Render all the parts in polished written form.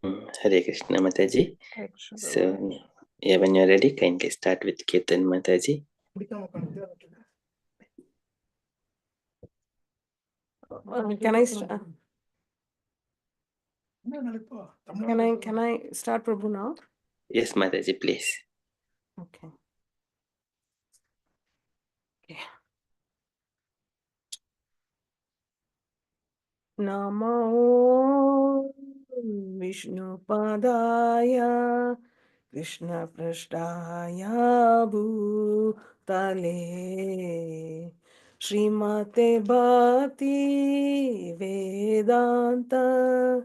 Hare Krishna Mataji. So, yeah, when you're ready, kindly start with Kirtan Mataji. Can I start? Can I start, Prabhu, now? Yes, Mataji, please. Okay. Namo Vishnupadaya Krishna Prasthaya Bhutale Srimate Bhakti Vedanta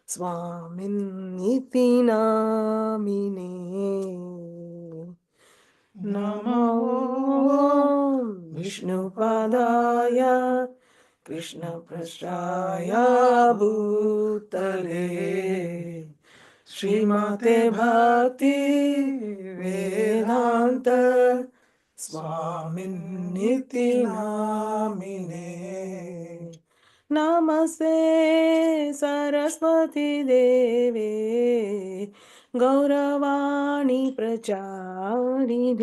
Swamin Niti Namine Namo Vishnupadaya Krishna Prasthaya Bhutale Srimate Bhakti Vedanta Swamin Niti Namine Namaste Saraswati Devi Gauravani Pracharine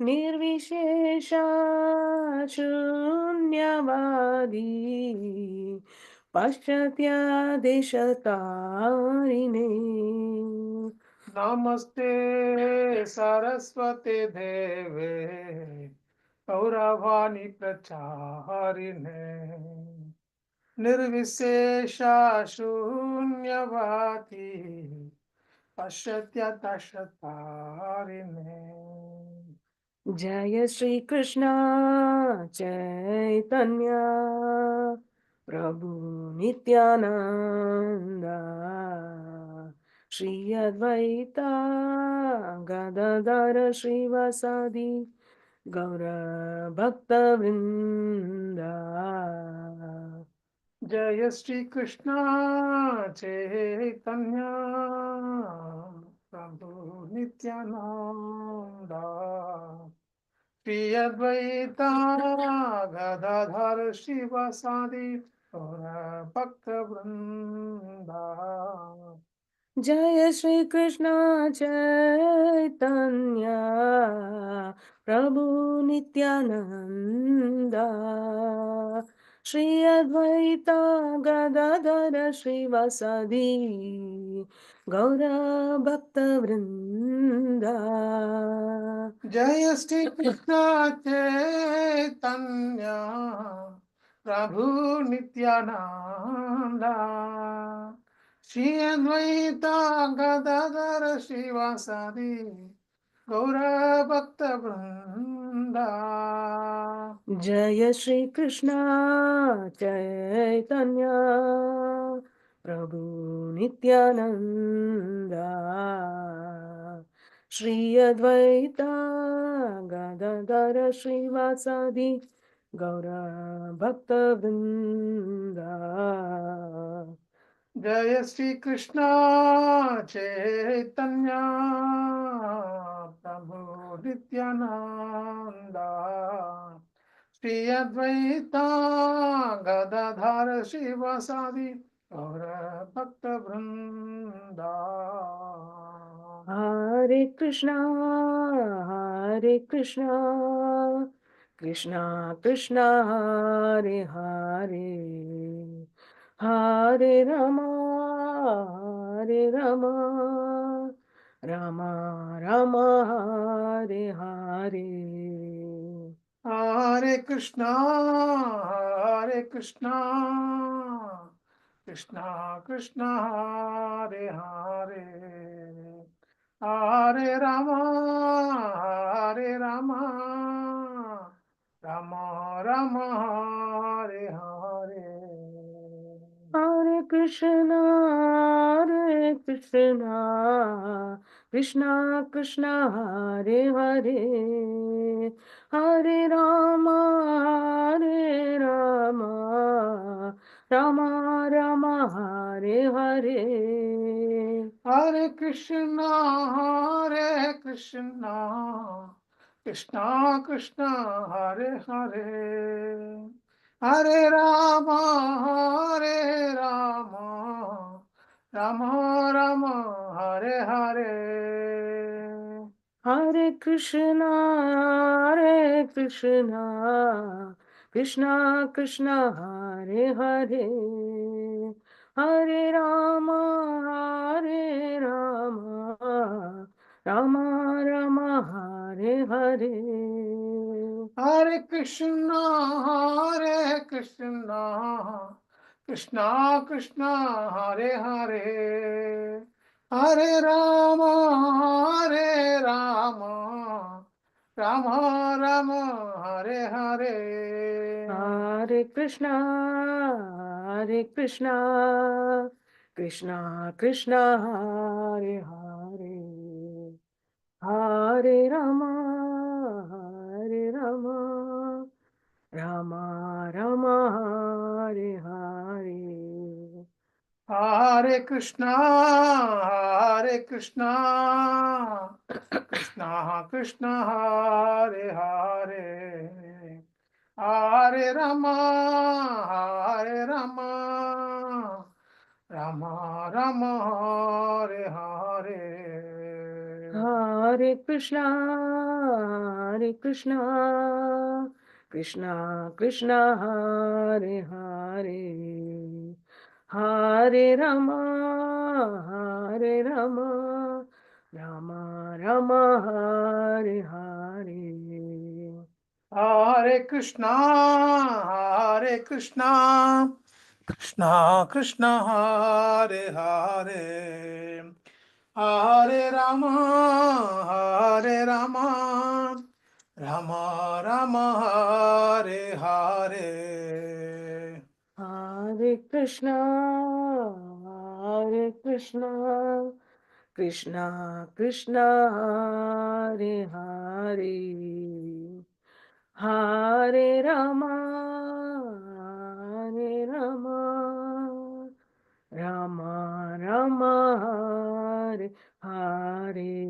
Nirvishesha Shunyavadi Paschatya Deshatarine Namaste Saraswate Deve Gauravani Pracharine Nirvisesha Shunyavati Pashatya Dashatarine Jaya Shri Krishna Chaitanya Prabhu Nityananda Shri Advaita Gadadara Srivasadi Gaura Bhakta Vrinda Jaya Shri Krishna Chaitanya Prabhu Nityananda Shri Advaita Gadadhar Shivasadi Gaura Bhakta Vrinda Jaya Shri Krishna Chaitanya Prabhu Nityananda Shri Advaita Gadadara Srivasadi Gaura Bhakta Vrinda Jaya Shri Krishna Chaitanya Prabhu Nityananda Shri Advaita Gadadhara Shivasadi Gaura Bhakta Vrinda Jaya Shri Krishna Chaitanya Prabhu Nityananda Shri Advaita Gadadara Srivasadi Gaura Bhakta Vrinda Jaya Shri Krishna Chaitanya Prabhu Nityananda Shri Advaita Gadadhar Shivasadi Gaura Bhakta Vrinda Hare Krishna, Hare Krishna, Krishna Krishna, Hare Hare, Hare Rama, Hare Rama, Rama Rama, Hare Hare. Hare Krishna, Hare Krishna, Krishna Krishna, Hare Hare, Hare Rama, Hare Rama, Rama Rama, Hare Hare. Hare Krishna, Hare Krishna, Krishna Krishna, Hare Hare, Hare Rama, Hare Rama, Rama Rama, Hare Hare. Hare Krishna, Hare Krishna, Krishna Krishna, Hare Hare, Hare Rama, Hare Rama, Rama Rama Hare Hare Hare Krishna, Krishna Krishna, Hare Hare, Hare Rama, Rama Rama, Hare Hare. Hare Krishna Krishna Krishna Hare Hare Hare Rama Rama Rama Hare Hare Hare Krishna, Krishna Krishna, Hare Hare, Hare Rama, Rama Rama, Hare Hare. Hare Krishna Krishna Krishna Hare Hare Hare Rama Rama Rama Hare Hare Hare Krishna, Krishna Krishna, Hare Hare, Hare Rama, Rama Rama, Hare Hare. Hare Krishna Krishna Krishna Hare Hare Hare Rama Rama Rama Hare Hare Hare Krishna, Krishna Krishna, Hare Hare, Hare Rama, Rama Rama, Hare Hare.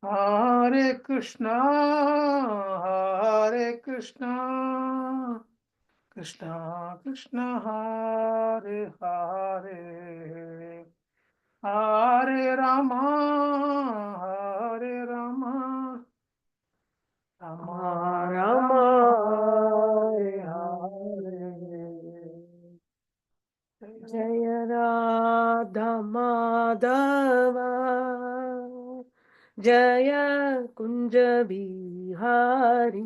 Hare Krishna Krishna Krishna Hare Hare Hare Rama Rama Rama, Hare Hare. Hare Jaya Radha Madhava, Jaya Kunja Bihari,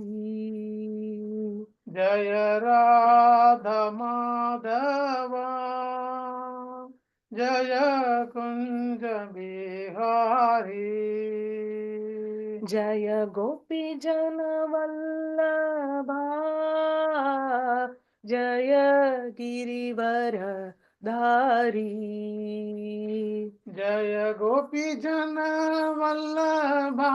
Jaya Radha Madhava Jaya Kunja Bihari Jaya Gopi Jana Vallabha, Jaya Girivara Dhari. Jaya Gopi Jana Vallabha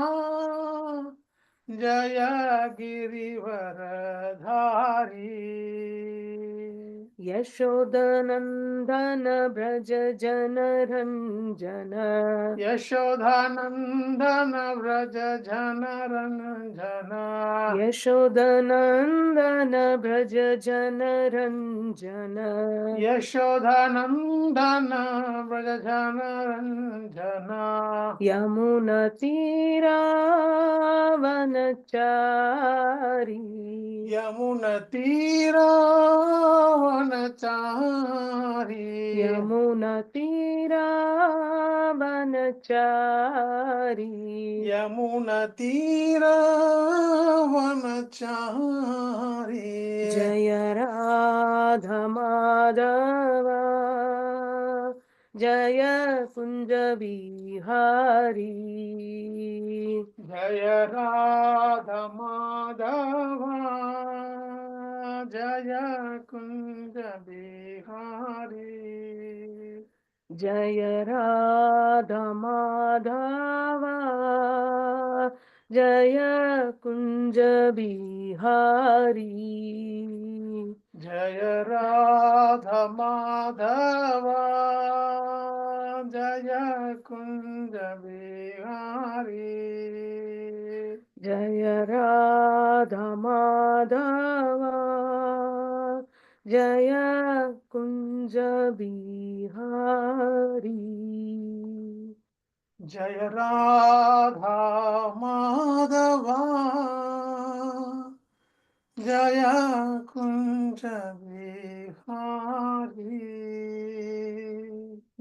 Jaya Girivaradhari Yashodanandana Braja Janaranjana, Yashodhanandana Vraja Jana Ranjana Yashodanandana Braja Janaranjana, Yashodhanandana Vraja Jana Ranjana Yamuna Tiravanachari, Yamuna Tira Vanachari Yamuna Tiravanachari, Yamuna Tira Vanachari Jaya Radha Madhava, Jaya Kunja Bihari, Jaya Radha Madhava Jaya Kunja Bihari Jaya Radha Madhava, Jaya Kunja Bihari, Jaya Radha Madhava Jaya Kunja Bihari Jaya Radha Madhava, Jaya Kunja Bihari. Jaya Radha Madhava Jaya Kunja Vihari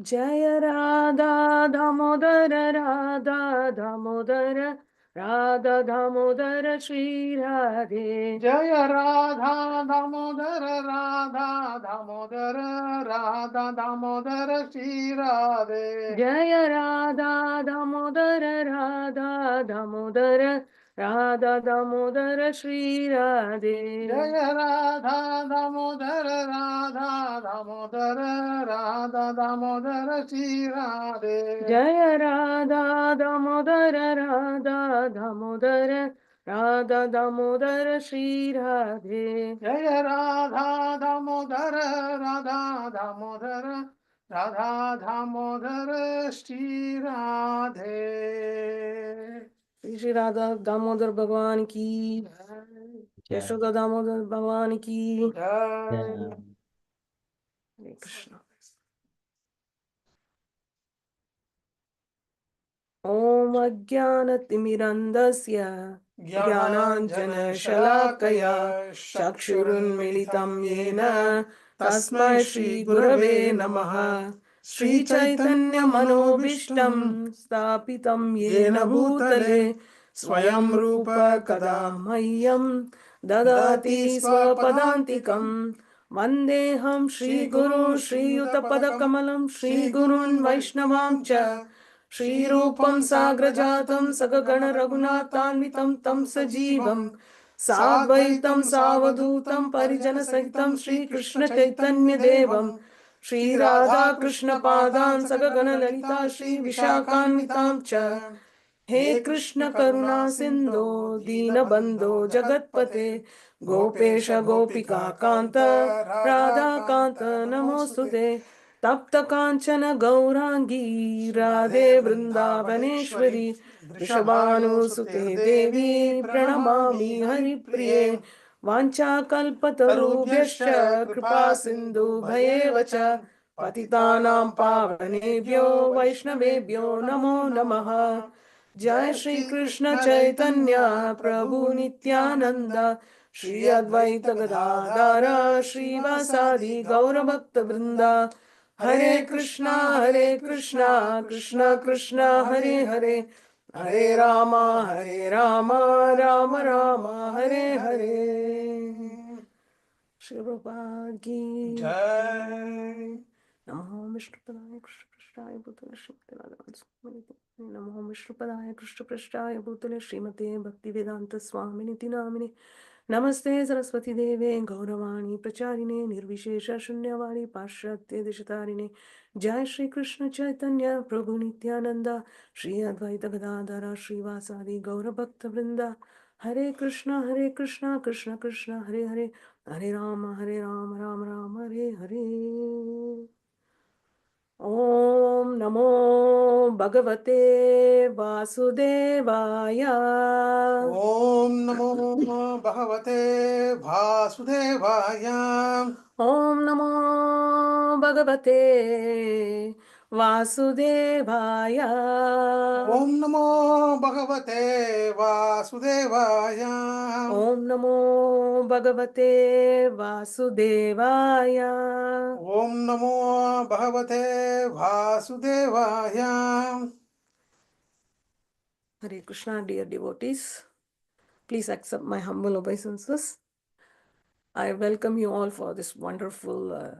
Jaya Radha Damodara Radha Damodara Radha Damodara Shri Radhe. Jaya Radha Damodara Radha Damodara Radha Damodara Shri Radhe Jaya Radha Damodara Radha Damodara Radha Damodara Shri Radhe. Jaya Radha Damodara Radha Damodara Radha Damodara Shri Radhe Jaya Radha Damodara Radha Damodara Radha Damodara Shri Radhe. Jaya Radha Damodara Radha Damodara Radha Damodara Shri Radhe Shri Radha Damodar Bhagwan ki Yashoda Damodar Bhagwan ki Jai Hare Krishna. Om Ajnanatimirandasya Jnananjana Shalakaya Chakshurunmilitam Yena Tasmai Shri Gurave Namaha Shri Chaitanya Manobishtam Stapitam Yena Bhutale Swayam Rupa Kadamayyam Dadati Swapadantikam Vandeham Shri Guru Shri Yutapadakamalam Shri Gurun Vaishnavam Cha Shri Rupam Sagrajatam Sagagana Raghunathanvitam Tam Sajivam Sadvaitam Savadutam Parijana Sahitam Shri Krishna Chaitanya Devam Shri Radha Krishna Padan Sagagana Lalita Shri Vishakhanvitam Cha He Krishna Karuna Sindhu Dina Bandho Jagatpate Gopesha Gopika Kanta Radha Kanta Namostute Tapta Kanchana Gaurangi Radhe Vrindavaneshwari Vrishabhanu Sute Devi Pranamami Hari Priye Vancha Kalpatarubhyascha Kripa Sindhu Bhayevacha Patitanam Pavanebhyo Vaishnavebhyo Namo Namaha Jai Shri Krishna Chaitanya Prabhu Nityananda Shri Advaita Gadadara Shri Vasadi Gaura Bhakta Vrinda Hare Krishna Krishna Krishna Hare Hare Hare Rama Rama Rama Hare Hare Shri Prabhupada ki Jai Namo Vishnupadaya Krishna Prasthaya Bhutale Srimate Namo Vishnupadaya Krishna Prasthaya Bhutale Srimate Bhaktivedanta Swaminiti Namine Namaste Saraswati Deve Gauravani Pracharine Nirvishesha Shunyavadi Pashatya Dishatarine Jai Shri Krishna Chaitanya Prabhu Nityananda Shri Advaita Gadadhara Shri Vasadi Gaura Bhakta Vrinda Hare Krishna Krishna Krishna Hare Hare Hare Rama Rama Rama Hare Hare Om Namo Bhagavate Vasudevaya Om Namo Bhagavate Vasudevaya Om Namo Bhagavate Vasudevaya Om Namo Bhagavate Vasudevaya Om Namo Bhagavate Vasudevaya Om Namo Bhagavate Vasudevaya Hare Krishna, dear devotees. Please accept my humble obeisances. I welcome you all for this wonderful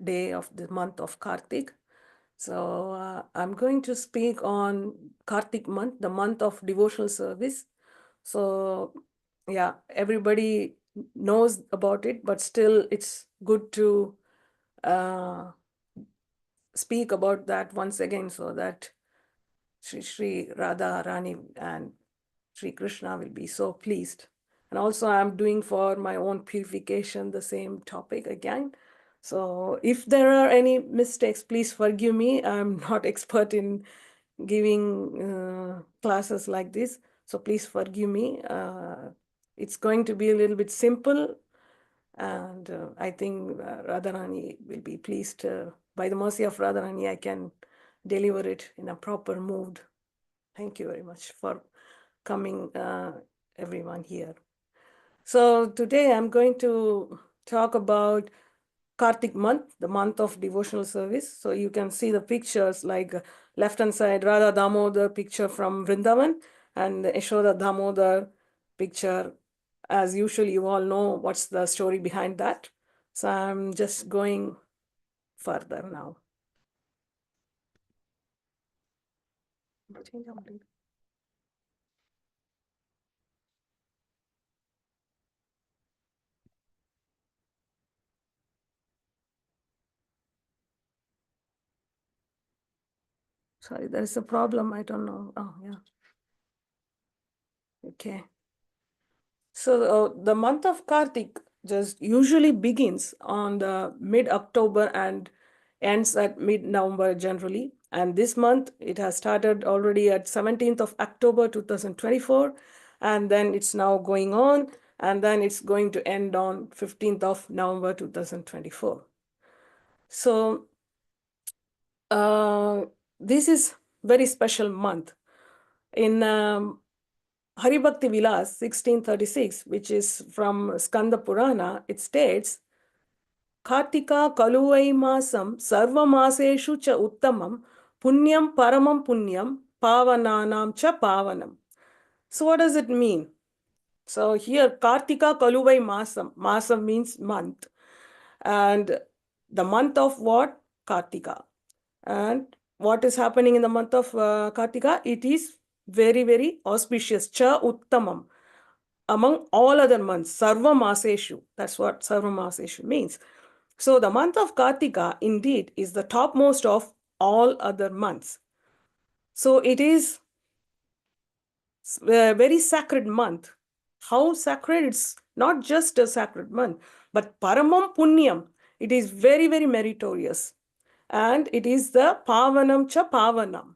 day of the month of Kartik. So I'm going to speak on Kartik month, the month of devotional service. So yeah, everybody knows about it, but still it's good to speak about that once again so that Shri Radha Rani and Shri Krishna will be so pleased. And also I'm doing for my own purification the same topic again. So if there are any mistakes, please forgive me. I'm not expert in giving classes like this. So please forgive me. It's going to be a little bit simple And I think Radharani will be pleased. By the mercy of Radharani, I can deliver it in a proper mood. Thank you very much for coming, everyone here. So today I'm going to talk about Kartik month, the month of devotional service. So you can see the pictures, like left hand side, Radha Damodar picture from Vrindavan, and Yashoda Damodar picture. As usual, you all know what's the story behind that. So I'm just going further now. Sorry, there is a problem. I don't know. Oh, yeah. Okay. So the month of Kartik just usually begins on the mid-October and ends at mid-November generally. And this month, it has started already at 17th of October 2024. And then it's now going on. And then it's going to end on 15th of November 2024. So this is very special month. In Hari Bhakti Vilas 1636, which is from Skanda Purana, it states, Kartika Kaluvai Masam Sarva Maseshu cha Uttamam Punyam Paramam Punyam Pavananam cha Pavanam. So what does it mean? So here Kartika Kaluvai Masam. Masam means month. And the month of what? Kartika. And what is happening in the month of Kartika? It is very, very auspicious. Cha Uttamam. Among all other months, Sarva Maseshu. That's what Sarva Maseshu means. So the month of Kartika indeed is the topmost of all other months. So it is a very sacred month. How sacred? It's not just a sacred month, but Paramam Punyam. It is very, very meritorious. And it is the Pavanam cha Pavanam.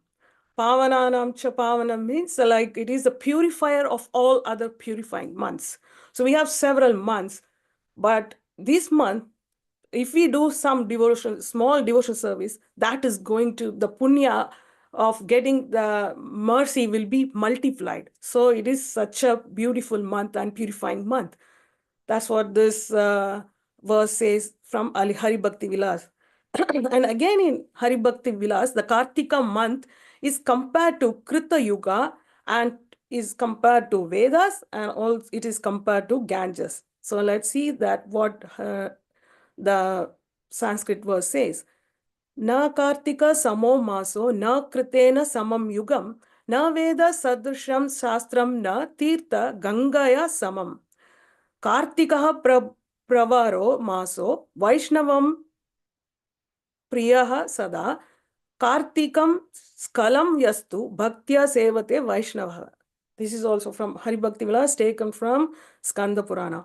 Pavananam cha Pavanam means like it is the purifier of all other purifying months. So we have several months, but this month, if we do some devotion, small devotional service, that is going to, the punya of getting the mercy will be multiplied. So it is such a beautiful month and purifying month. That's what this verse says from Hari Bhakti Vilas. And again in Hari Bhakti Vilas, the Kartika month is compared to Krita Yuga and is compared to Vedas, and also it is compared to Ganges. So let's see that what the Sanskrit verse says. Na Kartika samo maso na kritena samam yugam na Veda sadrisham shastram na tirtha gangaya samam. Kartikaha pravaro maso Vaishnavam Priyaha sada Kartikam skalam yastu bhaktya sevate Vaishnava. This is also from Hari Bhakti Vilas, taken from Skanda Purana.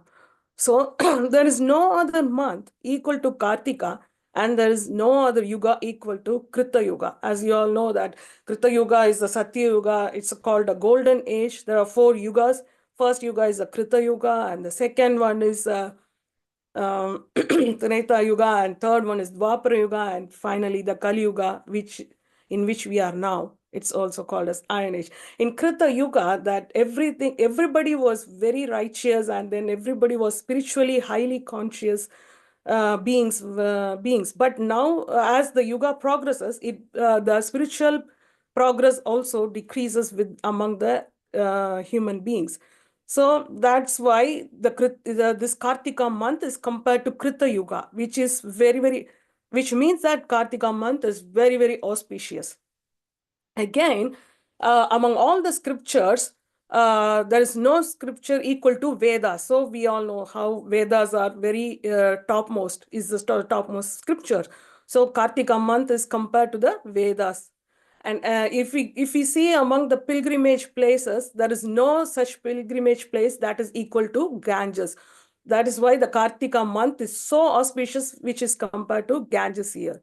So there is no other month equal to Kartika, and there is no other yuga equal to Krita Yuga. As you all know that Krita Yuga is the Satya Yuga. It's called a golden age. There are 4 yugas. First yuga is the Krita Yuga, and the second one is Treta Yuga, and third one is Dwapara Yuga, and finally the Kali Yuga, in which we are now. It's also called as Iron Age. In Krita Yuga, that everybody was very righteous, and then everybody was spiritually highly conscious beings. But now, as the Yuga progresses, the spiritual progress also decreases among the human beings. So that's why this Kartika month is compared to Krita Yuga, which is which means that Kartika month is very, very auspicious. Again, among all the scriptures, there is no scripture equal to Vedas. So we all know how Vedas are very topmost, is the topmost scripture. So Kartika month is compared to the Vedas. And if we see among the pilgrimage places, there is no such pilgrimage place that is equal to Ganges. That is why the Kartika month is so auspicious, which is compared to Ganges here.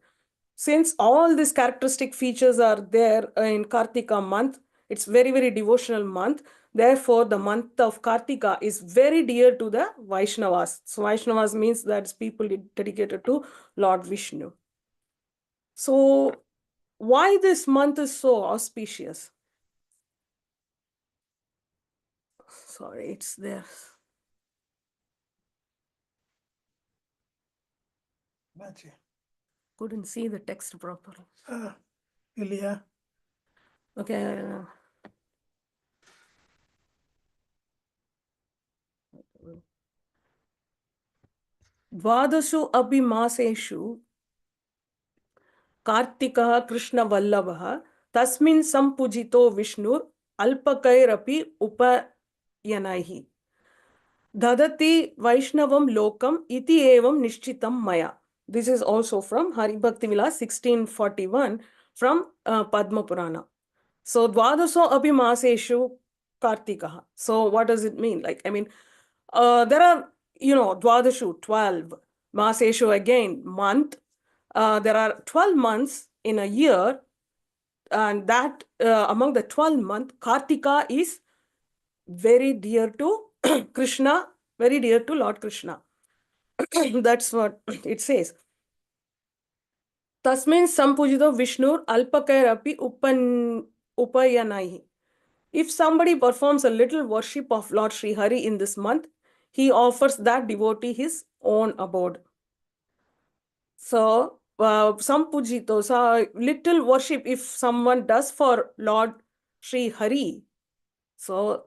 Since all these characteristic features are there in Kartika month, it's very, very devotional month. Therefore, the month of Kartika is very dear to the Vaishnavas. So Vaishnavas means that's people dedicated to Lord Vishnu. So why this month is so auspicious? Sorry, it's there. Couldn't see the text properly. Ilya. Okay. Dvadashu abhi maseshu Kartikah Krishna Vallabha Tasmin Sampujito Vishnur Alpakairapi Upayanaihi Dadati Vaishnavam Lokam Iti Evam Nishchitam Maya. This is also from Hari Bhakti Vilas 1641 from Padma Purana. So Dvadaso Abhi Maseshu Kartikaha. So what does it mean? Like, I mean, there are, Dvadashu, 12, Maseshu again, month. There are 12 months in a year, and that among the 12 months, Kartika is very dear to Krishna, very dear to Lord Krishna. That's what it says. Tasmin Sampujito Vishnur Alpakairapi Upayanaihi. If somebody performs a little worship of Lord Sri Hari in this month, he offers that devotee his own abode. So, Sampujito, so little worship if someone does for Lord Sri Hari, so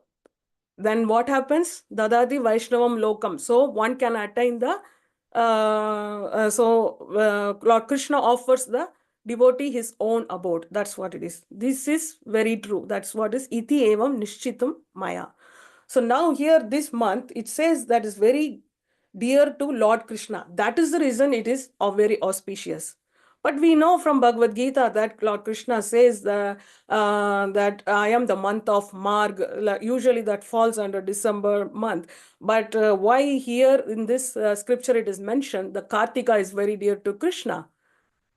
then what happens? Dadati Vaishnavam Lokam. So one can attain the, Lord Krishna offers the devotee his own abode. That's what it is. This is very true. That's what is iti evam nishchitam maya. So now here this month, it says that is very dear to Lord Krishna. That is the reason it is very auspicious. But we know from Bhagavad Gita that Lord Krishna says that I am the month of Marg. Usually that falls under December month. But why here in this scripture it is mentioned, the Kartika is very dear to Krishna.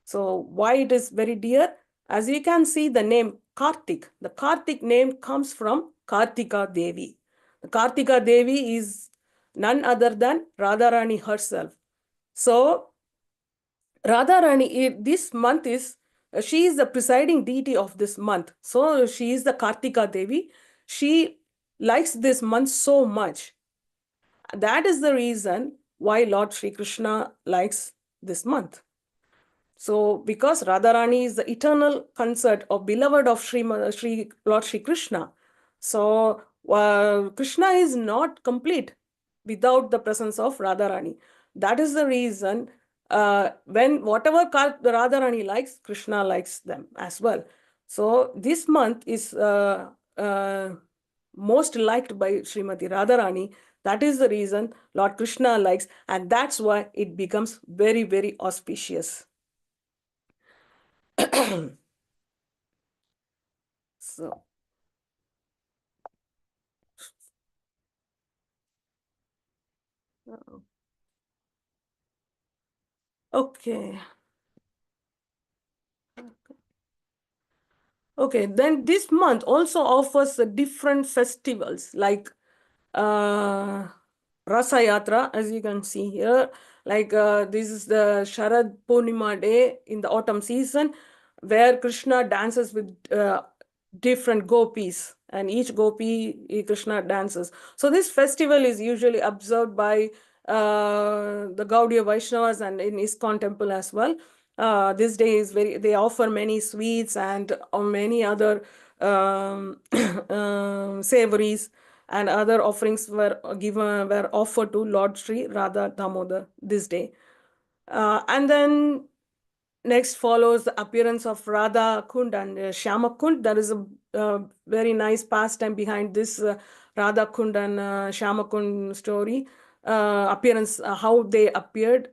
So why it is very dear? As you can see the name Kartik. The Kartik name comes from Kartika Devi. The Kartika Devi is none other than Radharani herself. So Radharani, this month is, she is the presiding deity of this month. So she is the Kartika Devi. She likes this month so much. That is the reason why Lord Sri Krishna likes this month. So because Radharani is the eternal consort or beloved of Lord Sri Krishna. So Krishna is not complete without the presence of Radharani. That is the reason when whatever Radharani likes, Krishna likes them as well. So this month is most liked by Srimati Radharani. That is the reason Lord Krishna likes, and that's why it becomes very, very auspicious. So okay. Okay, then this month also offers different festivals like Rasa Yatra, as you can see here. Like this is the Sharad Purnima day in the autumn season, where Krishna dances with different gopis, and each gopi Krishna dances. So this festival is usually observed by the Gaudiya Vaishnavas and in ISKCON temple as well. This day is they offer many sweets and many other savories, and other offerings were offered to Lord Sri Radha Damodar this day. And then next follows the appearance of Radha Kund and Shyama Kund. There is a very nice pastime behind this Radha Kund and Shyama Kund story. Appearance, how they appeared.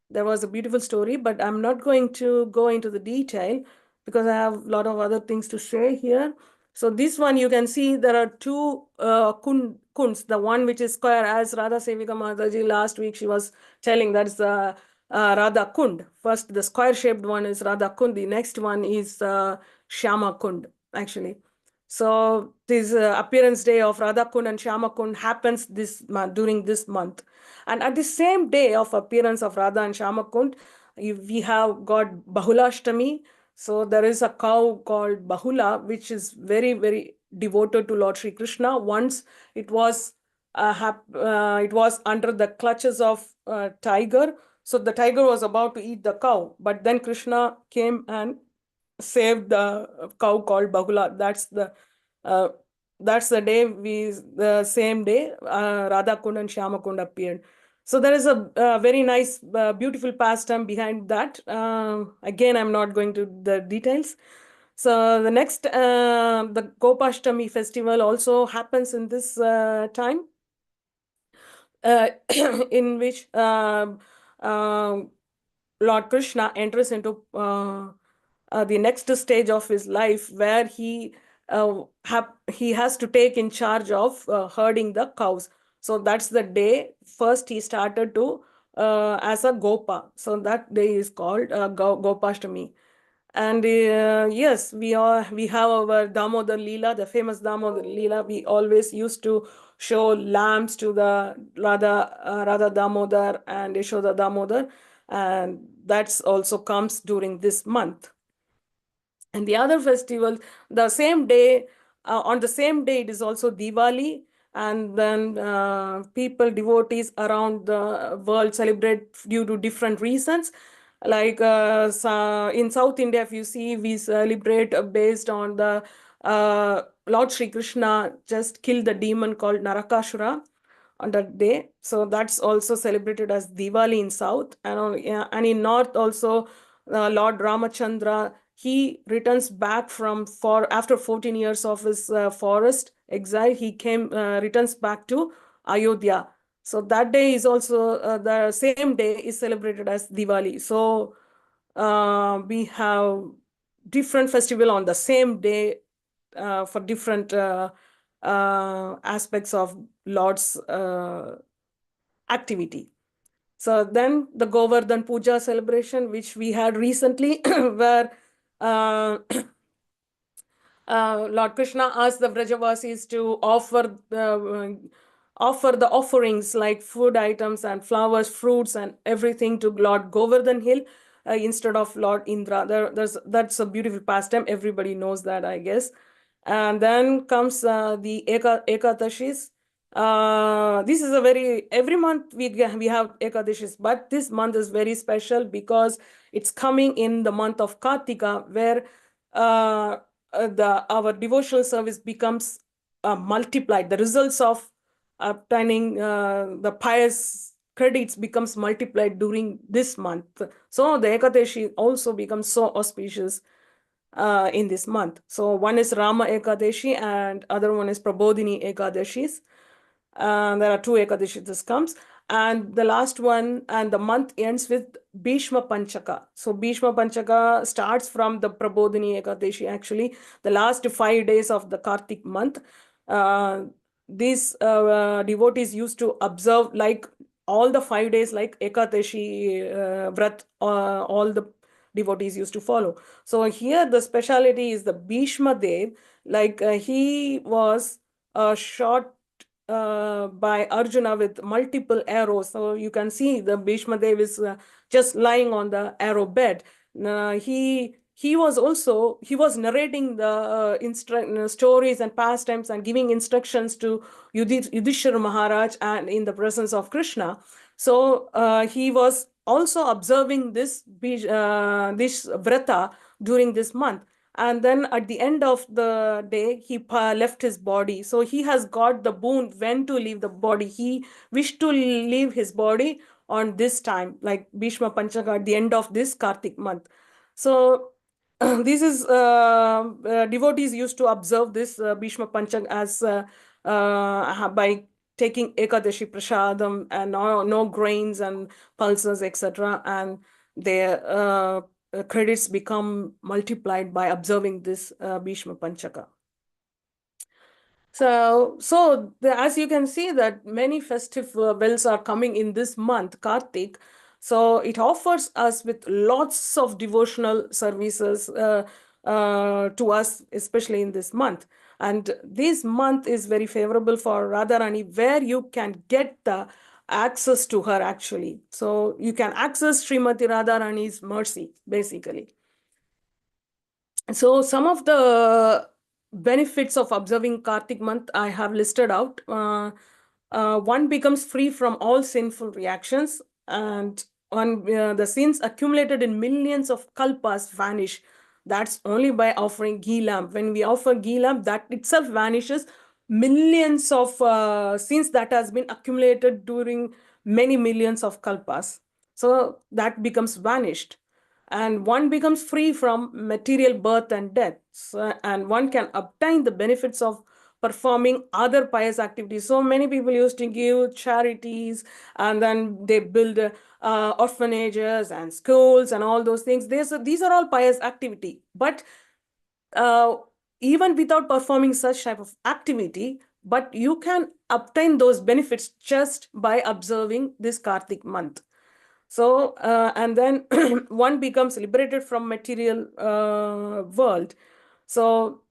There was a beautiful story, but I'm not going to go into the detail because I have a lot of other things to say here. So this one, you can see there are two kunds. The one which is square, as Radha Sevika Mataji last week, she was telling, that's the Radha Kund. First, the square-shaped one is Radha Kund. The next one is Shyama Kund, actually. So this appearance day of Radha Kund and Shyama Kund happens this month, during this month. And at the same day of appearance of Radha and Shyama Kund, we have got Bahulashtami. So there is a cow called Bahula, which is very, very devoted to Lord Sri Krishna. Once it was under the clutches of tiger. So the tiger was about to eat the cow, but then Krishna came and saved the cow called Bahula. That's the day the same day Radha Kund and Shyama Kund appeared. So there is a very nice, beautiful pastime behind that. Again, I'm not going to the details. So the next, the Gopashtami festival also happens in this time, in which Lord Krishna enters into the next stage of his life, where he has to take in charge of herding the cows. So that's the day first he started to as a Gopa. So that day is called Gopashtami. And yes, we have our Damodar Leela, the famous Damodar Leela. We always used to show lambs to the Radha Damodar and Yashoda Damodar, and that's also comes during this month. And the other festival, the same day, on the same day, it is also Diwali. And then devotees around the world celebrate due to different reasons. Like in South India, if you see, we celebrate based on the Lord Sri Krishna just killed the demon called Narakashura on that day. So that's also celebrated as Diwali in South. And in North also, Lord Ramachandra, he returns back after 14 years of his forest exile, he returns back to Ayodhya. So that day is also, the same day is celebrated as Diwali. So we have different festival on the same day for different aspects of Lord's activity. So then the Govardhan Puja celebration, which we had recently, where Lord Krishna asked the Vrajavasis to offer the offerings like food items and flowers, fruits, and everything to Lord Govardhan Hill instead of Lord Indra. That's a beautiful pastime. Everybody knows that, I guess. And then comes the Ekadashis. This is every month we have Ekadashis, but this month is very special because it's coming in the month of Kartika, where our devotional service becomes multiplied. The results of obtaining the pious credits becomes multiplied during this month. So the Ekadashi also becomes so auspicious in this month. So one is Rama Ekadashi and other one is Prabodhini Ekadashis. There are two Ekadashis this comes. And the last one, and the month ends with Bhishma Panchaka. So Bhishma Panchaka starts from the Prabodhini Ekadashi, actually, the last 5 days of the Kartik month. These devotees used to observe like all the 5 days, like Ekadashi Vrat, all the devotees used to follow. So here the speciality is the Bhishma Dev, like he was shot by Arjuna with multiple arrows. So you can see the Bhishma Dev is just lying on the arrow bed. He was narrating the stories and pastimes and giving instructions to Yudhishthira Maharaj and in the presence of Krishna. So he was also observing this vrata during this month. And then at the end of the day, he left his body. So he has got the boon when to leave the body. He wished to leave his body on this time, like Bhishma Panchaka at the end of this Kartik month. So this is devotees used to observe this Bhishma Panchak as by taking Ekadashi Prasadam and no grains and pulses, etc. And their credits become multiplied by observing this Bhishma Panchaka. So as you can see that many festive bells are coming in this month, Kartik. So it offers us with lots of devotional services to us, especially in this month. And this month is very favorable for Radharani, where you can get the access to her actually. So you can access Srimati Radharani's mercy, basically. So some of the benefits of observing Kartik month I have listed out. One becomes free from all sinful reactions, and the sins accumulated in millions of kalpas vanish. That's only by offering ghee lamp. When we offer ghee lamp, that itself vanishes millions of sins that has been accumulated during many millions of kalpas. So that becomes vanished, and one becomes free from material birth and death, and one can obtain the benefits of performing other pious activities. So many people used to give charities, and then they build orphanages and schools and all those things. These are all pious activity, but even without performing such type of activity, but you can obtain those benefits just by observing this Kartik month. So, and then one becomes liberated from material world. So,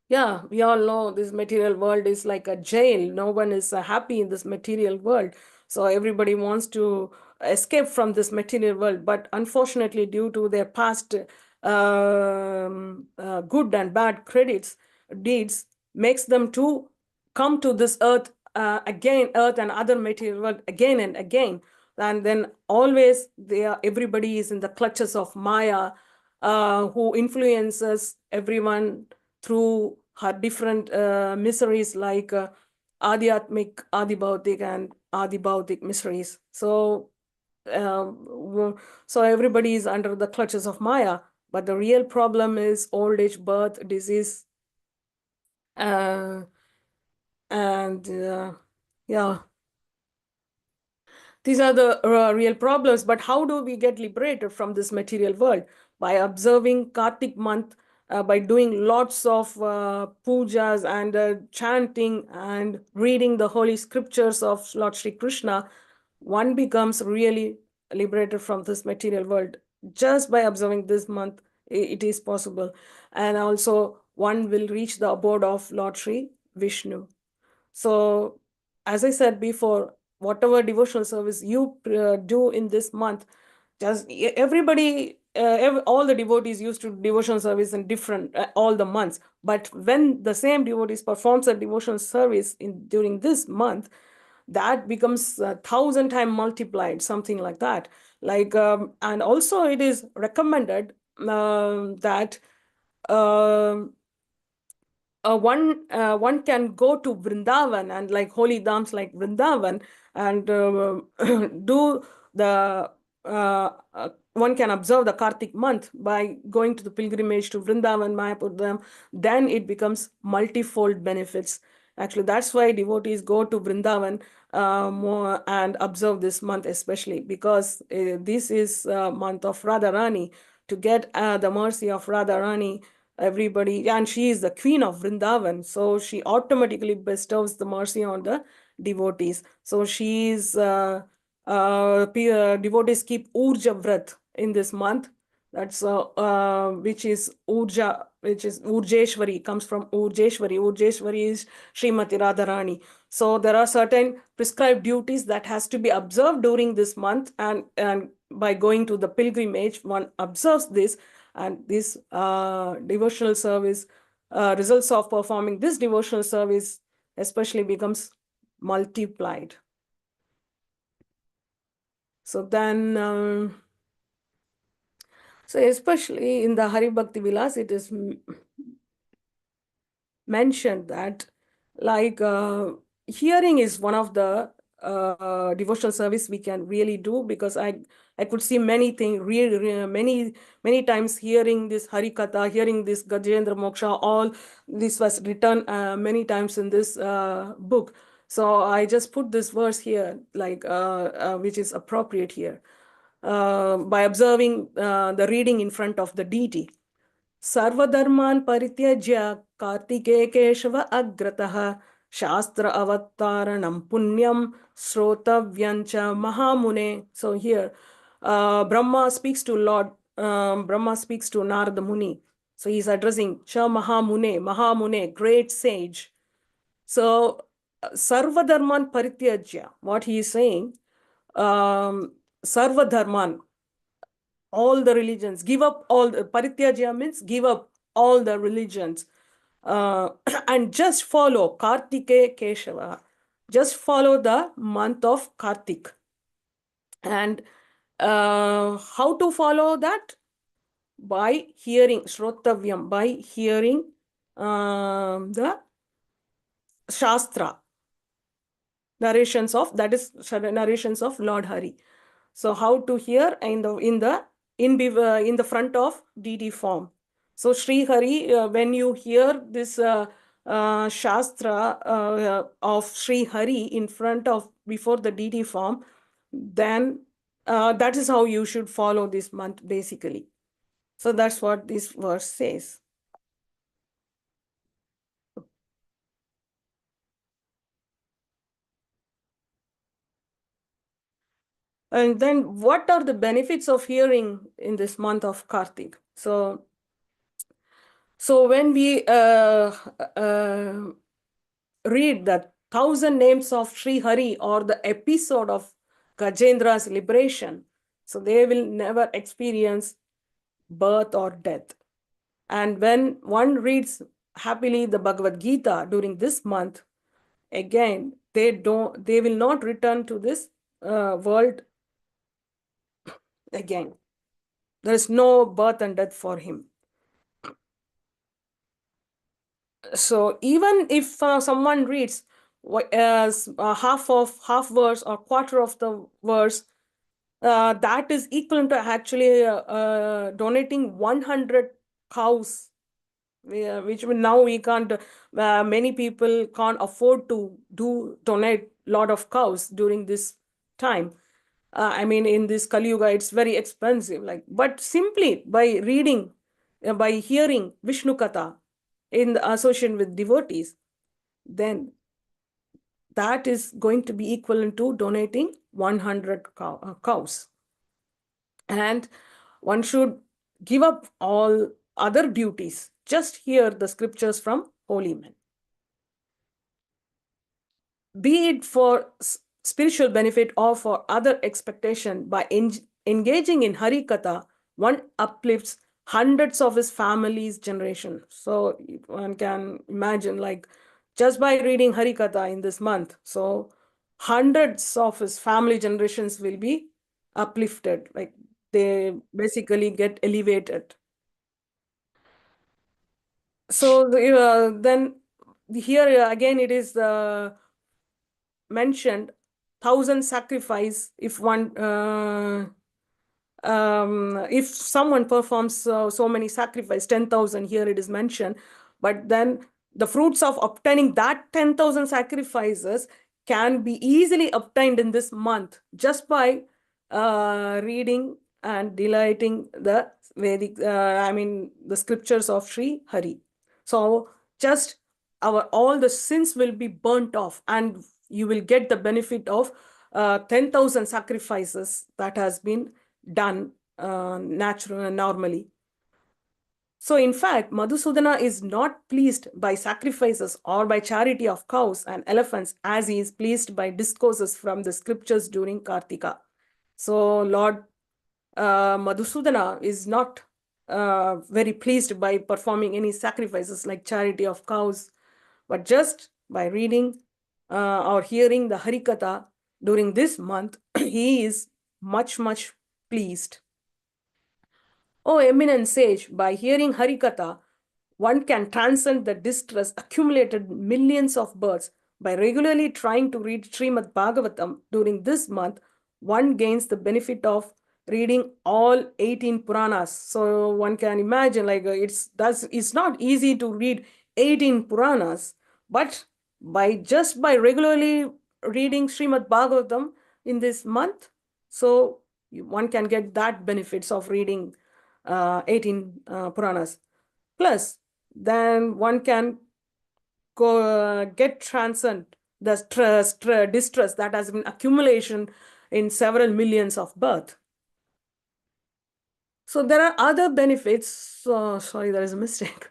yeah, we all know this material world is like a jail. No one is happy in this material world. So everybody wants to escape from this material world. But unfortunately, due to their past good and bad deeds, makes them to come to this earth again, earth and other material world again and again. And then always everybody is in the clutches of Maya, who influences everyone through her different miseries like Adhyatmik, Adibhautik, and Adibhautik miseries. So, so everybody is under the clutches of Maya, but the real problem is old age, birth, disease, and yeah. These are the real problems. But how do we get liberated from this material world? By observing Kartik month, by doing lots of pujas and chanting and reading the holy scriptures of Lord Sri Krishna, one becomes really liberated from this material world. Just by observing this month, it is possible. And also one will reach the abode of Lord Sri Vishnu. So, as I said before, whatever devotional service you do in this month, just everybody, all the devotees used to devotional service in different, all the months. But when the same devotees performs a devotional service during this month, that becomes 1,000 times multiplied, something like that. Like, and also it is recommended that one can go to Vrindavan and like holy dhams like Vrindavan and do the one can observe the Kartik month by going to the pilgrimage to Vrindavan, Mayapur, then it becomes multifold benefits. Actually, that's why devotees go to Vrindavan more and observe this month, especially because this is a month of Radharani. To get the mercy of Radharani, everybody, and she is the queen of Vrindavan, so she automatically bestows the mercy on the devotees. So she's devotees keep Urja Vrat in this month. That's which is Urja, which is Urjeshwari, comes from Urjeshwari. Urjeshwari is Srimati Radharani. So there are certain prescribed duties that has to be observed during this month, and by going to the pilgrimage, one observes this, and this devotional service, results of performing this devotional service especially becomes multiplied. So then, so especially in the Hari Bhakti Vilas, it is mentioned that like hearing is one of the devotional service we can really do, because I could see many things, many times hearing this Hari Katha, hearing this Gajendra Moksha, all this was written many times in this book. So I just put this verse here, like which is appropriate here, by observing the reading in front of the deity. सर्वधर्मान् परित्यज्य कार्तिके केशव अग्रतः शास्त्र अवतारणं पुण्यं श्रोतव्यं च महामुने. So here Brahma speaks to Lord, Brahma speaks to Narada Muni. So he's addressing Cha Mahamune, great sage. So Sarva Dharman Parityajya, what he is saying, Sarva Dharman, all the religions, give up all the Parityajya means give up all the religions. And just follow Kartike Keshava. Just follow the month of Kartik. And how to follow that? By hearing, Shrotavyam, by hearing the Shastra, narrations of, that is narrations of Lord Hari. So how to hear in the front of DD form. So Sri Hari, when you hear this Shastra of Sri Hari in front of, before the DD form, then that is how you should follow this month basically. So that's what this verse says. And then what are the benefits of hearing in this month of Kartik? So when we read the 1,000 names of Sri Hari or the episode of Gajendra's liberation, so they will never experience birth or death. And when one reads happily the Bhagavad Gita during this month, again, they will not return to this world again. There is no birth and death for him. So even if someone reads half verse or quarter of the verse, that is equal to actually donating 100 cows, which now we can't, many people can't afford to donate lot of cows during this time. I mean, in this Kali Yuga, it's very expensive. But simply by reading, by hearing Vishnu Katha in association with devotees, then that is going to be equivalent to donating 100 cows. And one should give up all other duties. Just hear the scriptures from holy men. Be it for spiritual benefit or for other expectation, by engaging in Hari Katha, one uplifts hundreds of his family's generation. So one can imagine, just by reading Hari Katha in this month, so hundreds of his family generations will be uplifted. They basically get elevated. So then here again it is mentioned 1,000 sacrifice if one if someone performs so many sacrifice, 10,000 here it is mentioned, but then the fruits of obtaining that 10,000 sacrifices can be easily obtained in this month just by reading and delighting the Vedic, the scriptures of Sri Hari. So just all the sins will be burnt off and you will get the benefit of 10,000 sacrifices that has been done normally. So in fact, Madhusudana is not pleased by sacrifices or by charity of cows and elephants as he is pleased by discourses from the scriptures during Kartika. So Lord Madhusudana is not very pleased by performing any sacrifices like charity of cows, but just by reading or hearing the Harikatha during this month, he is much, much pleased. O eminent sage, by hearing Harikatha, one can transcend the distress accumulated millions of births. By regularly trying to read Srimad Bhagavatam during this month, one gains the benefit of reading all 18 Puranas. So one can imagine, it's not easy to read 18 Puranas, but just by regularly reading Srimad Bhagavatam in this month, so one can get that benefits of reading 18 Puranas. Plus, then one can get transcend the distress that has been accumulation in several millions of birth. So there are other benefits. Sorry, there is a mistake.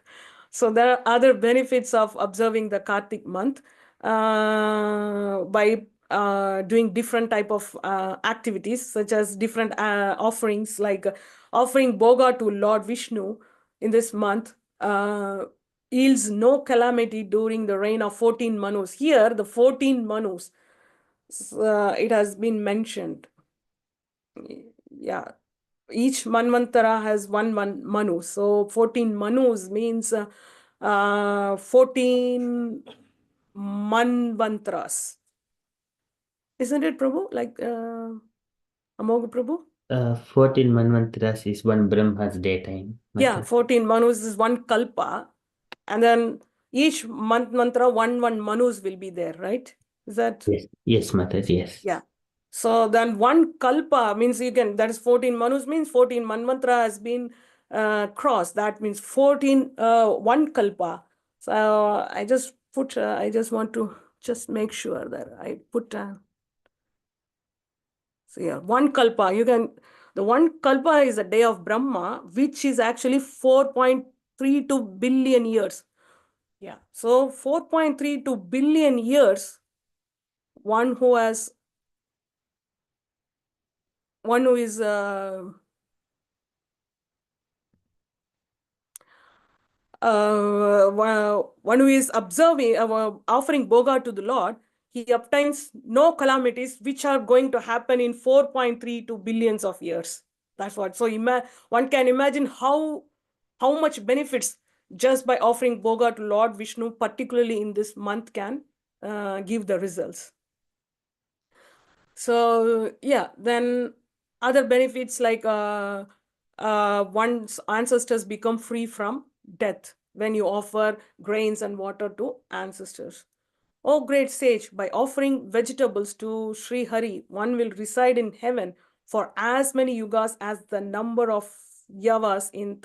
So there are other benefits of observing the Kartik month by doing different type of activities, such as different offerings, like offering Boga to Lord Vishnu in this month yields no calamity during the reign of 14 Manus. Here, the 14 Manus, it has been mentioned. Yeah. Each Manvantara has one Manu. So 14 Manus means 14 Manvantras. Isn't it, Prabhu? Like Amogha Prabhu? 14 Manvantras is one Brahma's daytime. Yeah, 14 Manus is one Kalpa. And then each mantra, one Manus will be there, right? Is that? Yes, Mataji, yes. Yeah. So then one kalpa means you can, that is 14 manus means 14 manmantra has been crossed. That means 14, one kalpa. So I just put, I just want to just make sure that I put, so yeah, one kalpa, you can, the one kalpa is a day of Brahma, which is actually 4.32 billion years. Yeah. So 4.32 billion years, one who is one who is observing, offering Boga to the Lord, he obtains no calamities which are going to happen in 4.32 billions of years. That's what. So one can imagine how much benefits just by offering Boga to Lord Vishnu, particularly in this month, can give the results. So yeah, then other benefits like one's ancestors become free from death when you offer grains and water to ancestors. Oh great sage, by offering vegetables to Sri Hari, one will reside in heaven for as many yugas as the number of yavas in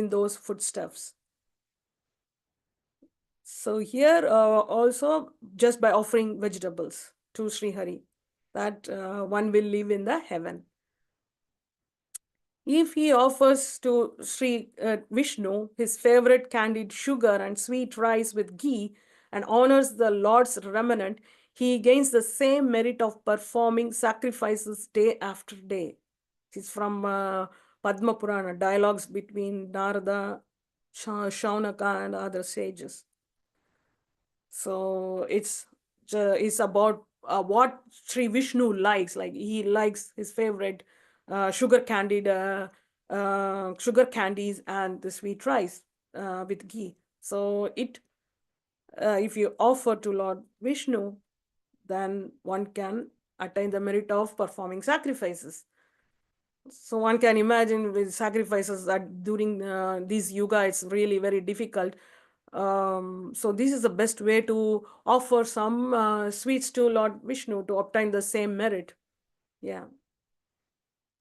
those footsteps. So here also just by offering vegetables to Sri Hari, that one will live in the heaven. If he offers to Sri Vishnu his favorite candied sugar and sweet rice with ghee and honors the Lord's remnant, he gains the same merit of performing sacrifices day after day. It's from Padma Purana, dialogues between Narada, Shaunaka, and other sages. So it's about what Sri Vishnu likes. Like he likes his favorite sugar candies and the sweet rice with ghee. So if you offer to Lord Vishnu, then one can attain the merit of performing sacrifices. So one can imagine with sacrifices that during this yuga, it's really very difficult. So this is the best way to offer some sweets to Lord Vishnu to obtain the same merit. Yeah.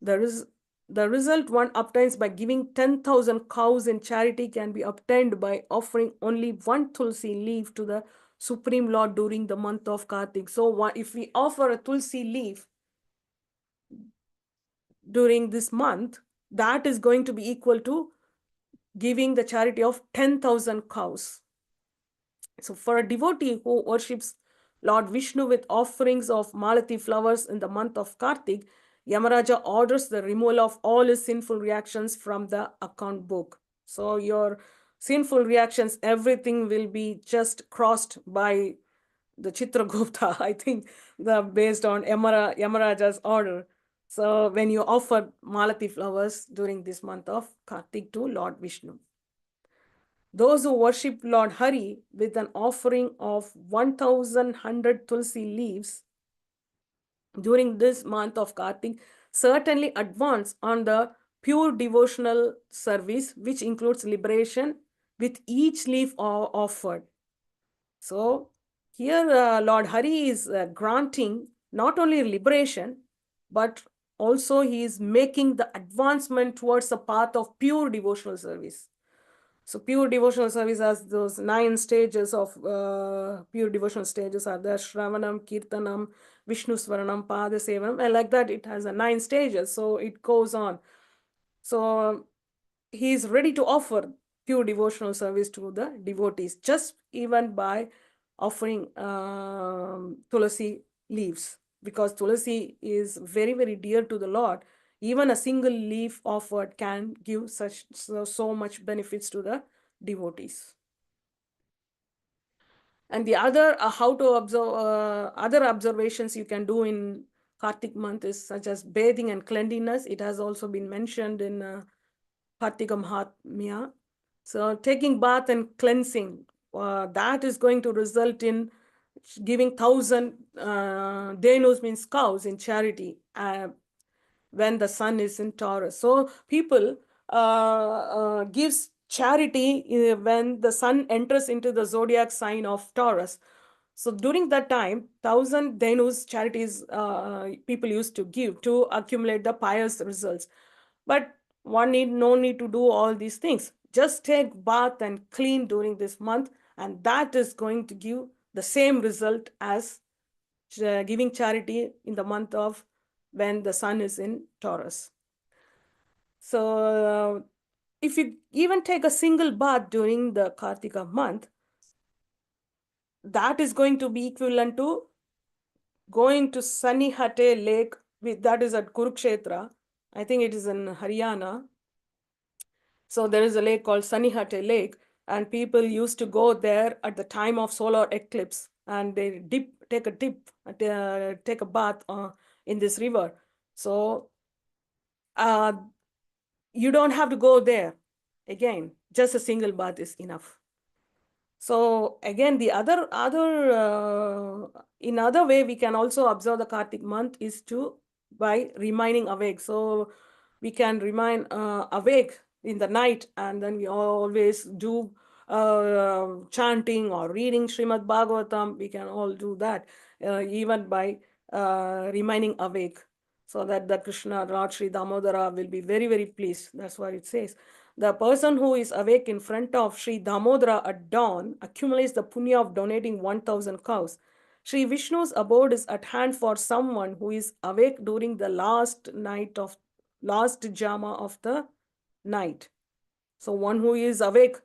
The result one obtains by giving 10,000 cows in charity can be obtained by offering only one tulsi leaf to the Supreme Lord during the month of Kartik. So if we offer a tulsi leaf during this month, that is going to be equal to giving the charity of 10,000 cows. So for a devotee who worships Lord Vishnu with offerings of Malati flowers in the month of Kartik, Yamaraja orders the removal of all his sinful reactions from the account book. So your sinful reactions, everything will be just crossed by the Chitragupta, I think, based on Yamaraja's order. So when you offer Malati flowers during this month of Kartik to Lord Vishnu, those who worship Lord Hari with an offering of 1,100 tulsi leaves during this month of Kartik certainly advance on the pure devotional service, which includes liberation with each leaf offered. So here Lord Hari is granting not only liberation, but also he is making the advancement towards the path of pure devotional service. So pure devotional service has those 9 stages of pure devotional stages are there: Shravanam, Kirtanam, Vishnu Swaranam, Pada Sevanam, and like that it has 9 stages. So it goes on. So he is ready to offer pure devotional service to the devotees, just even by offering tulasi leaves, because tulasi is very, very dear to the Lord. Even a single leaf offered can give so much benefits to the devotees. And the other how to observe other observations you can do in Kartik month is such as bathing and cleanliness. It has also been mentioned in Kartika Mahatmya. So taking bath and cleansing, that is going to result in giving 1,000 denus, means cows, in charity when the sun is in Taurus. So people gives charity when the sun enters into the zodiac sign of Taurus. So during that time, 1,000 denus charities people used to give to accumulate the pious results. But no need to do all these things. Just take bath and clean during this month, and that is going to give the same result as giving charity in the month of when the sun is in Taurus. So if you even take a single bath during the Kartika month, that is going to be equivalent to going to Sanihate Lake, that is at Kurukshetra. I think it is in Haryana. So there is a lake called Sanihate Lake, and people used to go there at the time of solar eclipse, and they take a bath in this river. So you don't have to go there again. Just a single bath is enough. So again, the in other way we can also observe the Kartik month is by remaining awake. So we can remain awake in the night, and then we always do chanting or reading Srimad Bhagavatam. We can all do that even by remaining awake, so that the Krishna, Lord Sri Damodara, will be very, very pleased. That's what it says. The person who is awake in front of Sri Damodara at dawn accumulates the punya of donating 1,000 cows. Sri Vishnu's abode is at hand for someone who is awake during the last jama of the night. So one who is awake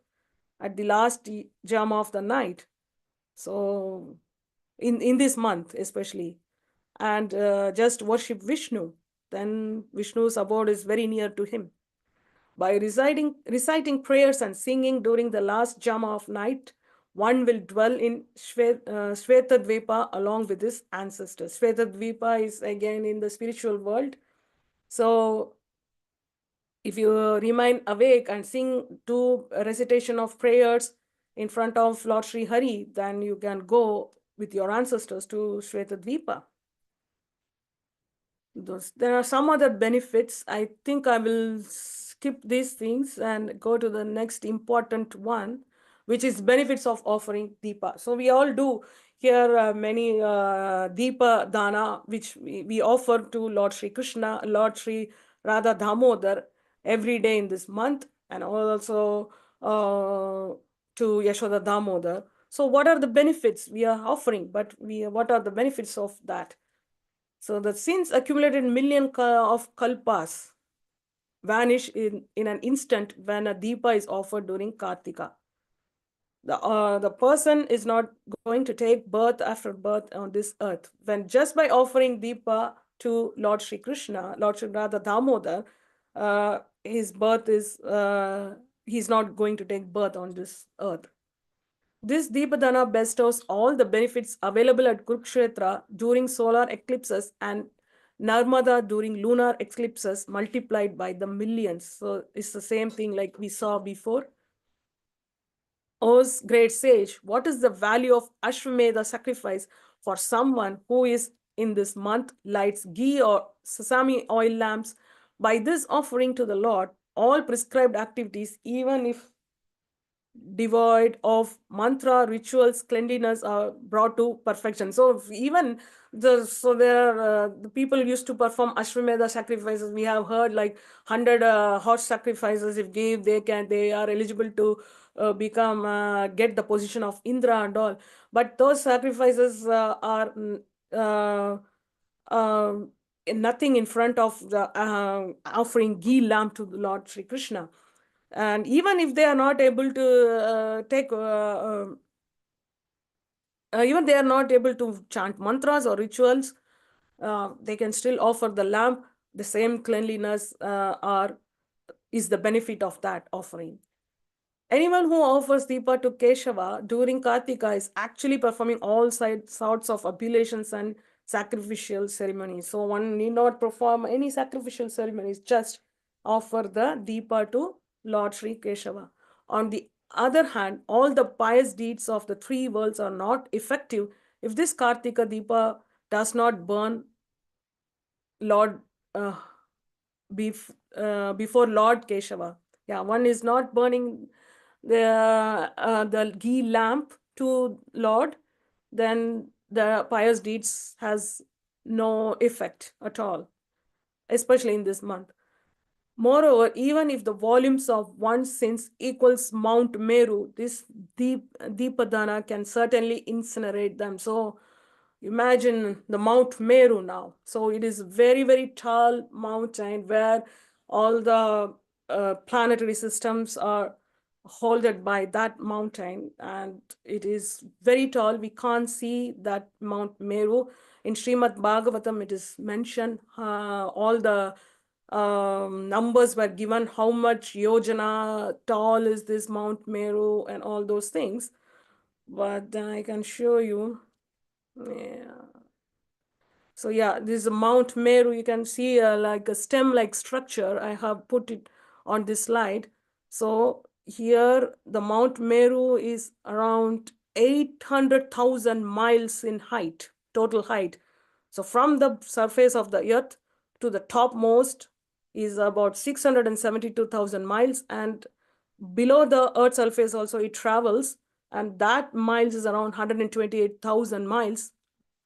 at the last jama of the night. So in this month especially, and just worship Vishnu, then Vishnu's abode is very near to him. By reciting prayers and singing during the last jama of night, one will dwell in Shvetadvipa along with his ancestors. Shvetadvipa is again in the spiritual world. So if you remain awake and sing two recitation of prayers in front of Lord Sri Hari, then you can go with your ancestors to Shvetadvipa. There are some other benefits. I think I will skip these things and go to the next important one, which is benefits of offering Deepa. So we all do here many Deepa Dana, which we offer to Lord Sri Krishna, Lord Sri Radha Damodar every day in this month, and also to Yashoda Damodar. So what are the benefits we are offering? But what are the benefits of that? So the sins accumulated million of kalpas vanish in an instant when a deepa is offered during Kartika. The person is not going to take birth after birth on this earth. When just by offering deepa to Lord Sri Krishna, Lord Sri Radha Damodar, his birth is, he's not going to take birth on this earth. This Deepadana bestows all the benefits available at Kurukshetra during solar eclipses and Narmada during lunar eclipses multiplied by the millions. So it's the same thing like we saw before. O great sage, what is the value of Ashwamedha sacrifice for someone who is in this month lights ghee or sesame oil lamps? By this offering to the Lord, all prescribed activities, even if devoid of mantra, rituals, cleanliness are brought to perfection. So even the people used to perform Ashwamedha sacrifices. We have heard like 100 horse sacrifices. If they are eligible to get the position of Indra and all. But those sacrifices are nothing in front of the offering ghee lamp to the Lord Sri Krishna. And even if they are not able to even they are not able to chant mantras or rituals, they can still offer the lamp. The same cleanliness is the benefit of that offering. Anyone who offers Deepa to Keshava during Kartika is actually performing all sorts of oblations and sacrificial ceremonies. So one need not perform any sacrificial ceremonies, just offer the Deepa to Lord Sri Keshava. On the other hand, all the pious deeds of the three worlds are not effective if this Kartika Deepa does not burn Lord before Lord Keshava. Yeah, one is not burning the ghee lamp to Lord, then the pious deeds has no effect at all, especially in this month. Moreover, even if the volumes of one's sins equals Mount Meru, this Deepadana can certainly incinerate them. So imagine the Mount Meru now. So it is very, very tall mountain where all the planetary systems are holded by that mountain, and it is very tall. We can't see that Mount Meru. In Srimad Bhagavatam, it is mentioned, all the numbers were given, how much yojana tall is this Mount Meru and all those things. But I can show you. Yeah. So yeah, this is Mount Meru. You can see like a stem-like structure. I have put it on this slide. So here the Mount Meru is around 800,000 miles in height, total height. So from the surface of the earth to the topmost is about 672,000 miles, and below the earth surface also it travels, and that miles is around 128,000 miles.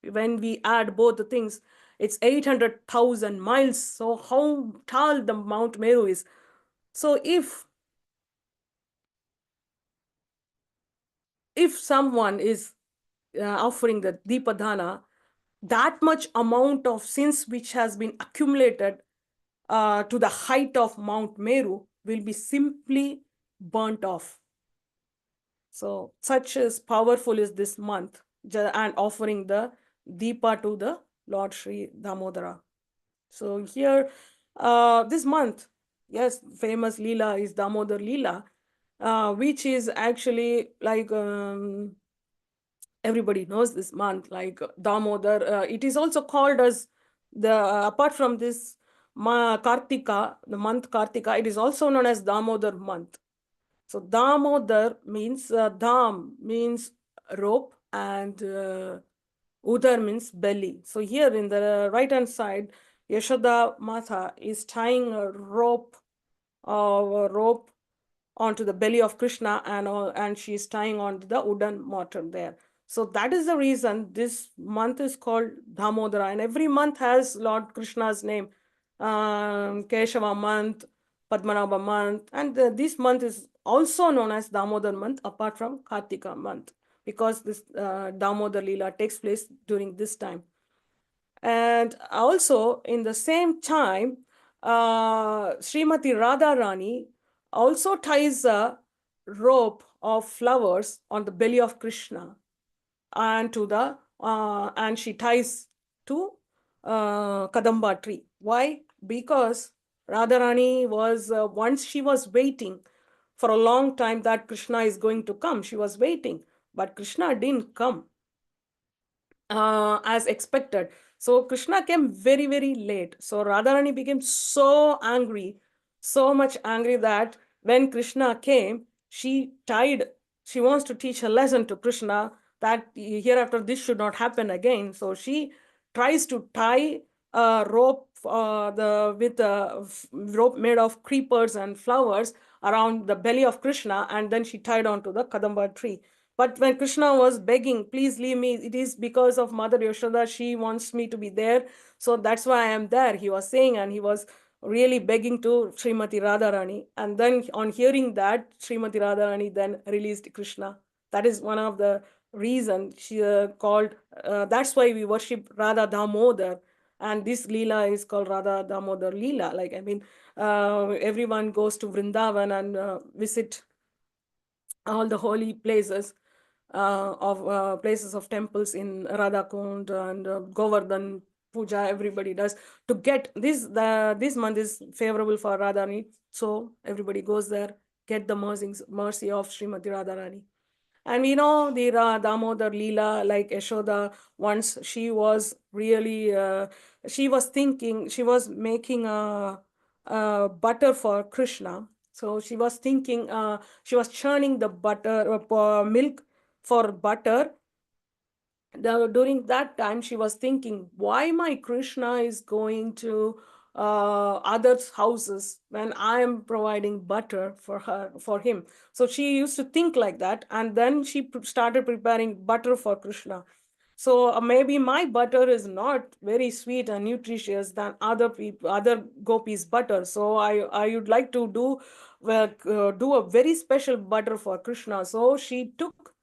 When we add both the things, it's 800,000 miles. So how tall the Mount Meru is. So if someone is offering the Deepadana, that much amount of sins which has been accumulated to the height of Mount Meru will be simply burnt off. So such as powerful is this month, and offering the Deepa to the Lord Sri Damodara. So here, this month, yes, famous Leela is Damodar Leela, which is actually like everybody knows this month, like Damodar. It is also called as apart from this Kartika, the month Kartika, it is also known as Damodar month. So Damodar means, Dam means rope, and Udar means belly. So here in the right hand side, Yashoda Mata is tying a rope onto the belly of Krishna, and she is tying onto the wooden mortar there. So that is the reason this month is called Damodara, and every month has Lord Krishna's name. Keshava month, Padmanabha month, and this month is also known as Damodar month apart from Kartika month, because this Damodar Leela takes place during this time. And also in the same time, Srimati Radharani also ties a rope of flowers on the belly of Krishna, and and she ties to Kadamba tree. Why? Because Radharani was once she was waiting for a long time that Krishna is going to come. She was waiting, but Krishna didn't come as expected. So Krishna came very, very late. So Radharani became so angry, so much angry, that when Krishna came, she wants to teach a lesson to Krishna that hereafter this should not happen again. So she tries to tie a rope with a rope made of creepers and flowers around the belly of Krishna, and then she tied onto the Kadamba tree. But when Krishna was begging, please leave me, it is because of Mother Yashoda, she wants me to be there, so that's why I am there, he was saying, and he was really begging to Srimati Radharani. And then on hearing that, Srimati Radharani then released Krishna. That is one of the reasons she called, that's why we worship Radha Damodar. And this Leela is called Radha Damodar Leela. Like, I mean, everyone goes to Vrindavan and visit all the holy places of places of temples in Radha Kund and Govardhan Puja. Everybody does to get this. This month is favorable for Radharani, so everybody goes there, get the mercy of Srimati Radharani. And we know the Damodar Leela, like Yashoda, once she was really, she was thinking, she was making a butter for Krishna. So she was thinking, she was churning the butter, milk for butter. During that time, she was thinking, why my Krishna is going to others' houses when I am providing butter for him. So she used to think like that, and then she started preparing butter for Krishna. So maybe my butter is not very sweet and nutritious than other gopis' butter. So I would like to do a very special butter for Krishna. So she took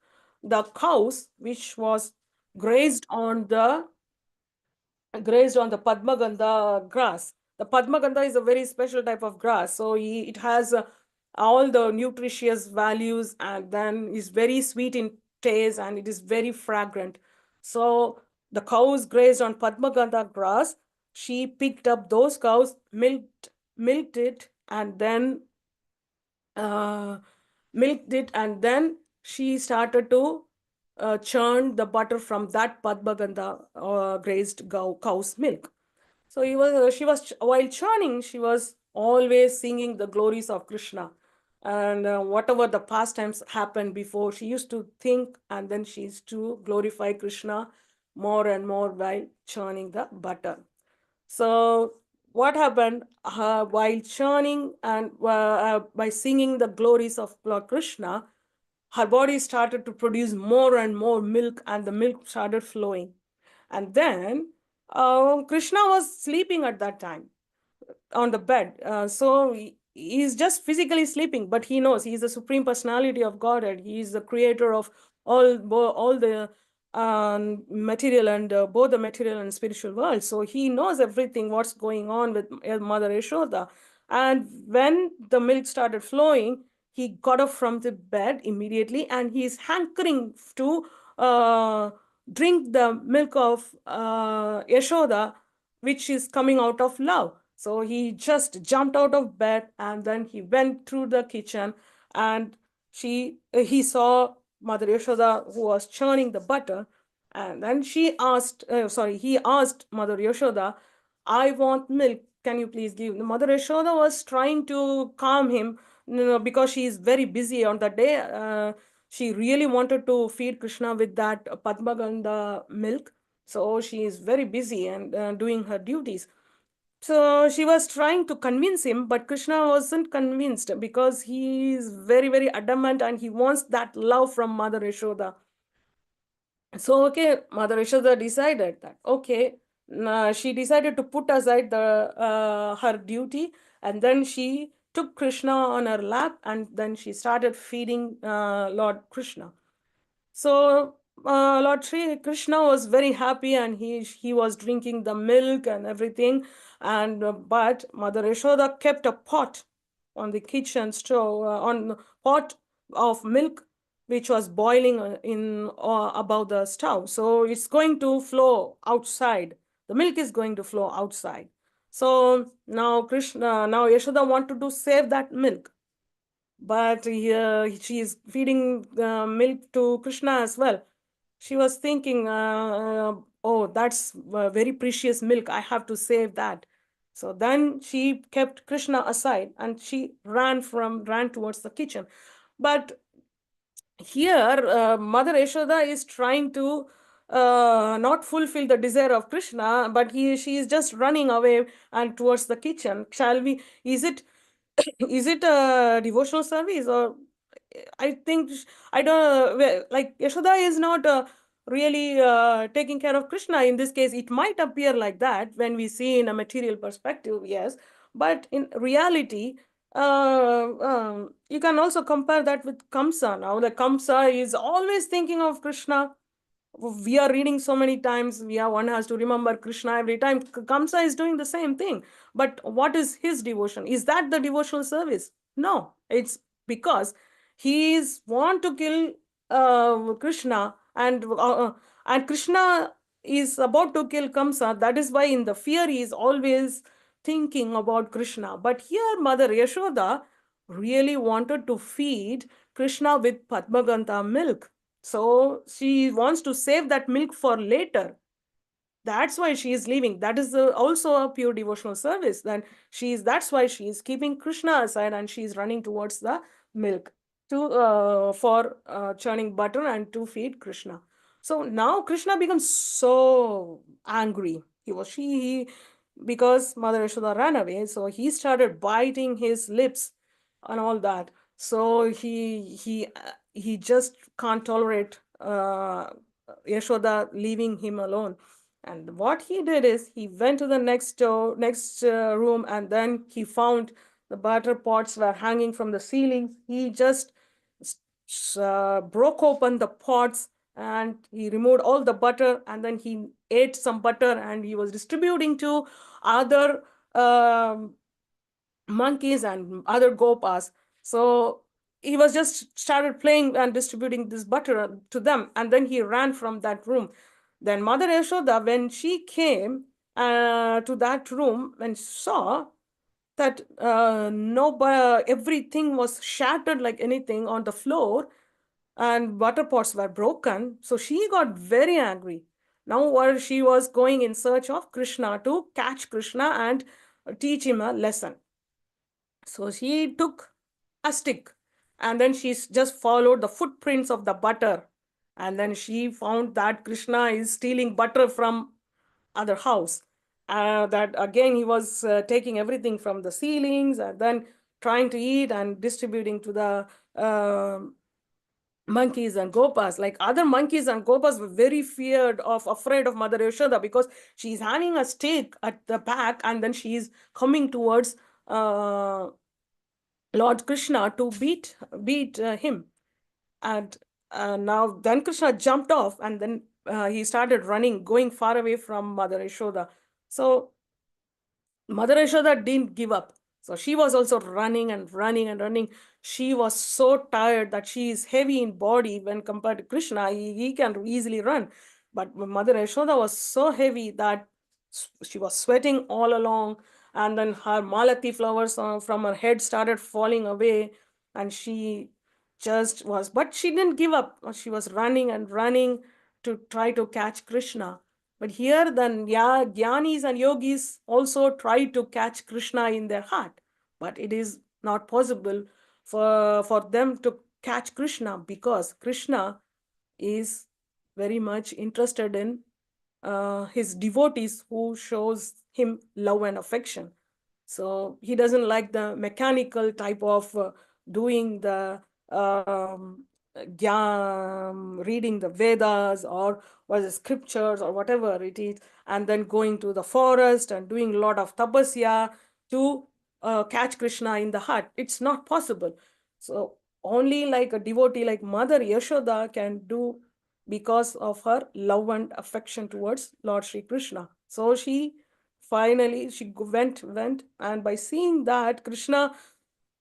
the cows which was grazed on the Padmagandha grass. The Padmagandha is a very special type of grass. So it has all the nutritious values, and then is very sweet in taste, and it is very fragrant. So the cows grazed on Padmagandha grass. She picked up those cows, milked it, and then she started to churn the butter from that Padmagandha grazed cow's milk. So while churning, she was always singing the glories of Krishna. And whatever the pastimes happened before, she used to think, and then she used to glorify Krishna more and more while churning the butter. So what happened while churning and by singing the glories of Lord Krishna, her body started to produce more and more milk, and the milk started flowing. And then Krishna was sleeping at that time on the bed. So he's just physically sleeping, but he knows he is the Supreme Personality of Godhead. He is the creator of all the material and both the material and spiritual world. So he knows everything, what's going on with Mother Yashoda. And when the milk started flowing, he got up from the bed immediately, and he's hankering to drink the milk of Yashoda, which is coming out of love. So he just jumped out of bed, and then he went through the kitchen, and he saw Mother Yashoda, who was churning the butter. And then he asked Mother Yashoda, I want milk. Can you please give? Mother Yashoda was trying to calm him, because she is very busy on that day. She really wanted to feed Krishna with that Padmagandha milk. So she is very busy and doing her duties. So she was trying to convince him, but Krishna wasn't convinced, because he is very, very adamant, and he wants that love from Mother Yashoda. So, okay, Mother Yashoda decided that, okay, she decided to put aside her duty, and then she took Krishna on her lap, and then she started feeding Lord Krishna. So Lord Sri Krishna was very happy, and he was drinking the milk and everything. And but Mother Yashoda kept a pot on the kitchen stove, on the pot of milk, which was boiling above the stove. So it's going to flow outside. The milk is going to flow outside. So now Yashoda wanted to save that milk, but she is feeding milk to Krishna as well. She was thinking, oh, that's very precious milk. I have to save that. So then she kept Krishna aside, and she ran towards the kitchen. But here, Mother Yashoda is trying to not fulfill the desire of Krishna, but she is just running away and towards the kitchen. Is it a devotional service, or I think I don't like Yashoda is not really taking care of Krishna in this case. It might appear like that when we see in a material perspective, yes, but in reality, you can also compare that with Kamsa. Now, the Kamsa is always thinking of Krishna. We are reading so many times, one has to remember Krishna every time. Kamsa is doing the same thing. But what is his devotion? Is that the devotional service? No, it's because he is want to kill Krishna, and Krishna is about to kill Kamsa. That is why in the fear he is always thinking about Krishna. But here Mother Yashoda really wanted to feed Krishna with Padmaganta milk. So she wants to save that milk for later. That's why she is leaving. That is also a pure devotional service. Then that's why she is keeping Krishna aside and she is running towards the milk for churning butter and to feed Krishna. So now Krishna becomes so angry. Because Mother Yashoda ran away, so he started biting his lips and all that. So he just can't tolerate Yashoda leaving him alone. And what he did is he went to the next room, and then he found the butter pots were hanging from the ceiling. He just broke open the pots and he removed all the butter, and then he ate some butter and he was distributing to other monkeys and other gopas. So he was just started playing and distributing this butter to them, and then he ran from that room. Then Mother Yashoda, when she came to that room and saw that everything was shattered like anything on the floor and butter pots were broken, so she got very angry. Now she was going in search of Krishna to catch Krishna and teach him a lesson. So she took a stick and then she just followed the footprints of the butter, and then she found that Krishna is stealing butter from other house. That again he was taking everything from the ceilings and then trying to eat and distributing to the monkeys and gopas. Like other monkeys and gopas were very afraid of Mother Yashoda, because she's having a stick at the back and then she's coming towards Lord Krishna to beat him. And now then Krishna jumped off and then he started running, going far away from Mother Yashoda. So Mother Yashoda didn't give up. So she was also running and running and running. She was so tired that she is heavy in body when compared to Krishna. He can easily run. But Mother Yashoda was so heavy that she was sweating all along. And then her malati flowers from her head started falling away. And she just was, but she didn't give up. She was running and running to try to catch Krishna. But here then Gyanis and Yogis also try to catch Krishna in their heart. But it is not possible for them to catch Krishna, because Krishna is very much interested in his devotees who shows him love and affection. So he doesn't like the mechanical type of doing the reading the Vedas or the scriptures or whatever it is, and then going to the forest and doing a lot of tapasya to catch Krishna in the heart. It's not possible. So only like a devotee like Mother Yashoda can do, because of her love and affection towards Lord Sri Krishna. So she finally went, and by seeing that Krishna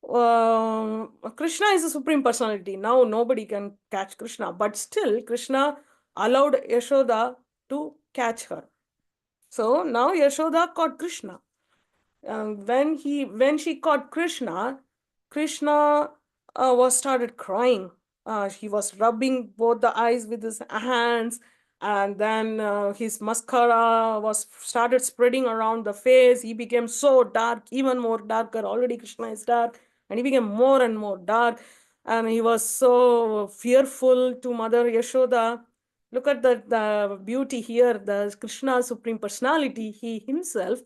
is a supreme personality. Now nobody can catch Krishna, but still Krishna allowed Yashoda to catch her. So now Yashoda caught Krishna. When she caught Krishna, Krishna was started crying. He was rubbing both the eyes with his hands, and then his mascara was started spreading around the face. He became so dark, even more darker. Already Krishna is dark, and he became more and more dark. And he was so fearful to Mother Yashoda. Look at the beauty here. The Krishna Supreme Personality, he himself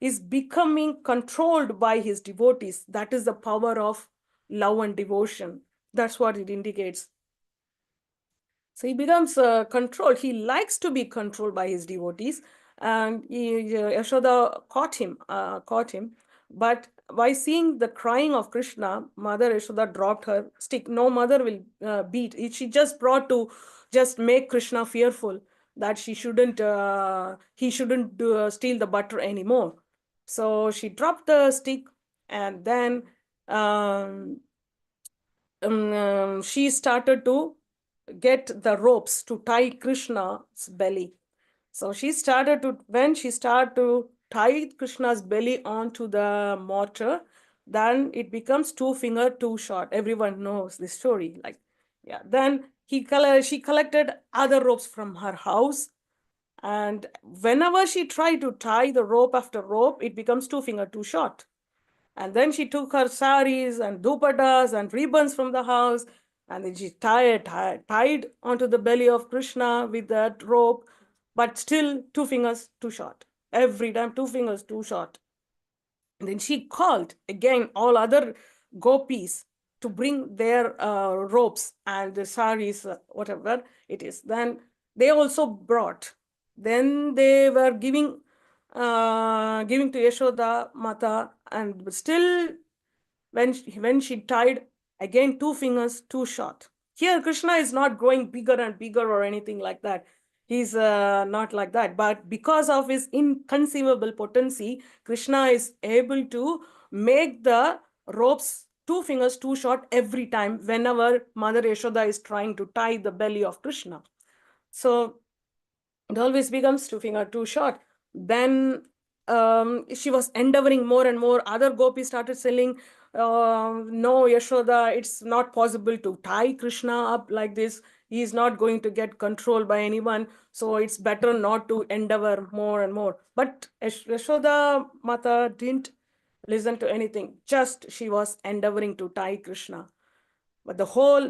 is becoming controlled by his devotees. That is the power of love and devotion. That's what it indicates. So he becomes controlled. He likes to be controlled by his devotees, and Yashoda caught him. But by seeing the crying of Krishna, Mother Yashoda dropped her stick. No mother will beat. She just just make Krishna fearful that he shouldn't steal the butter anymore. So she dropped the stick, and then she started to get the ropes to tie Krishna's belly. So when she started to tie Krishna's belly onto the mortar, then it becomes 2 finger too short. Everyone knows this story. Then she collected other ropes from her house, and whenever she tried to tie the rope after rope, it becomes 2 finger too short. And then she took her saris and dupattas and ribbons from the house, and then she tied onto the belly of Krishna with that rope, but still 2 fingers too short. Every time 2 fingers too short. And then she called again all other gopis to bring their ropes and the saris, whatever it is. Then they also brought. Then they were giving to Yashoda Mata, and still when she tied, again 2 fingers too short. Here Krishna is not growing bigger and bigger or anything like that. He's not like that. But because of his inconceivable potency, Krishna is able to make the ropes 2 fingers too short every time whenever Mother Yashoda is trying to tie the belly of Krishna. So it always becomes 2 finger too short. Then she was endeavoring more and more. Other gopis started saying, no, Yashoda, it's not possible to tie Krishna up like this. He is not going to get controlled by anyone. So it's better not to endeavor more and more. But Yashoda Mata didn't listen to anything. Just she was endeavoring to tie Krishna. But in whole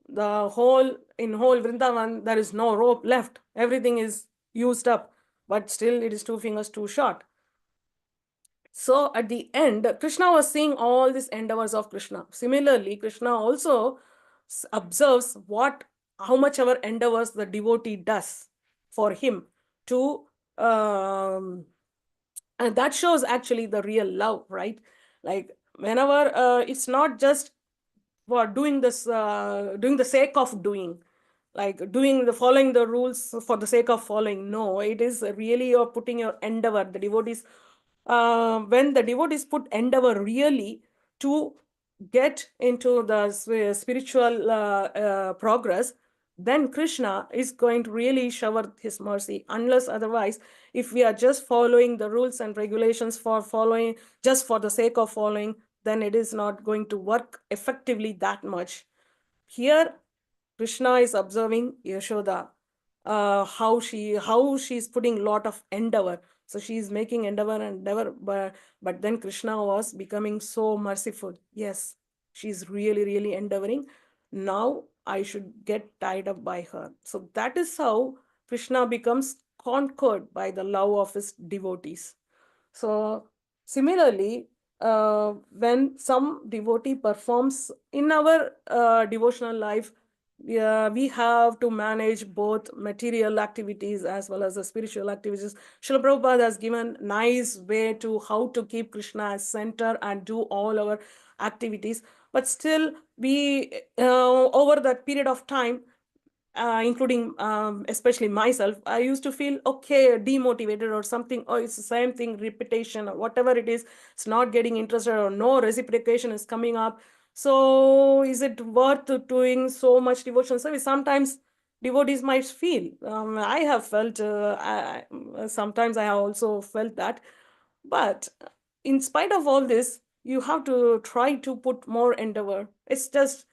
Vrindavan, there is no rope left. Everything is used up, but still it is 2 fingers too short. So at the end, Krishna was seeing all these endeavors of Krishna. Similarly, Krishna also observes how much our endeavors the devotee does for him to, and that shows actually the real love, right? Like whenever it's not just for doing this, doing the sake of doing, like following the rules for the sake of following. No, it is really you're putting your endeavor. The devotees, when the devotees put endeavor really to get into the spiritual progress, then Krishna is going to really shower his mercy. Unless otherwise, if we are just following the rules and regulations for following, just for the sake of following, then it is not going to work effectively that much. Here, Krishna is observing Yashoda, how she's putting a lot of endeavor. So she's making endeavor, but then Krishna was becoming so merciful. Yes, she's really, really endeavoring. Now I should get tied up by her. So that is how Krishna becomes conquered by the love of his devotees. So similarly, when some devotee performs in our devotional life, we have to manage both material activities as well as the spiritual activities. Srila Prabhupada has given nice way to how to keep Krishna as center and do all our activities. But still, we over that period of time, including especially myself, I used to feel demotivated or something. Oh, it's the same thing, repetition or whatever it is. It's not getting interested or no reciprocation is coming up. So is it worth doing so much devotional service? Sometimes devotees might feel. I have felt. Sometimes I have also felt that. But in spite of all this, you have to try to put more endeavor. It's just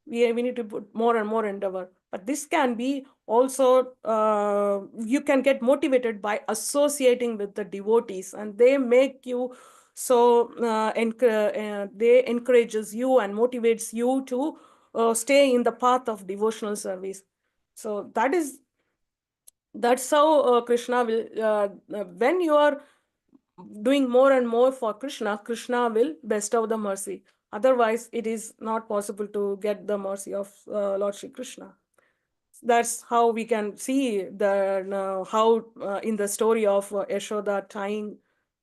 we need to put more and more endeavor. But this can be also, you can get motivated by associating with the devotees, and they make you so, they encourages you and motivates you to stay in the path of devotional service. So that's how Krishna will, when you are doing more and more for Krishna, Krishna will bestow the mercy. Otherwise, it is not possible to get the mercy of Lord Shri Krishna. That's how we can see how in the story of Yashoda tying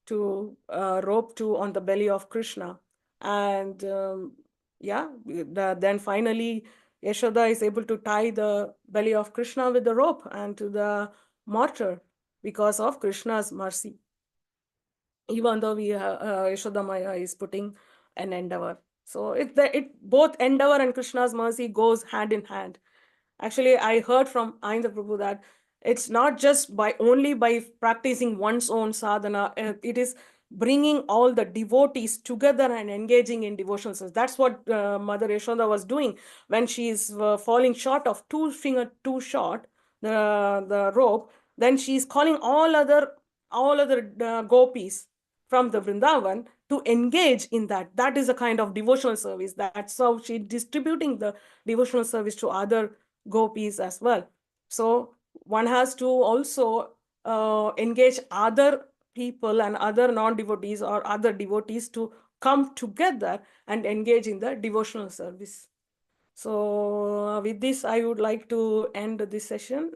to rope on the belly of Krishna. And then finally, Yashoda is able to tie the belly of Krishna with the rope and to the mortar because of Krishna's mercy. Even though Yashoda Maya is putting an endeavor. So it both endeavor and Krishna's mercy goes hand in hand. Actually, I heard from Ainda Prabhu that it's not just only by practicing one's own sadhana, it is bringing all the devotees together and engaging in devotional service. That's what Mother Yashoda was doing when she is falling short of too short, the rope. Then she's calling all other gopis from the Vrindavan to engage in that. That is a kind of devotional service. That's how she's distributing the devotional service to other gopis as well. So one has to also engage other people and other non-devotees or other devotees to come together and engage in the devotional service. So with this, I would like to end this session.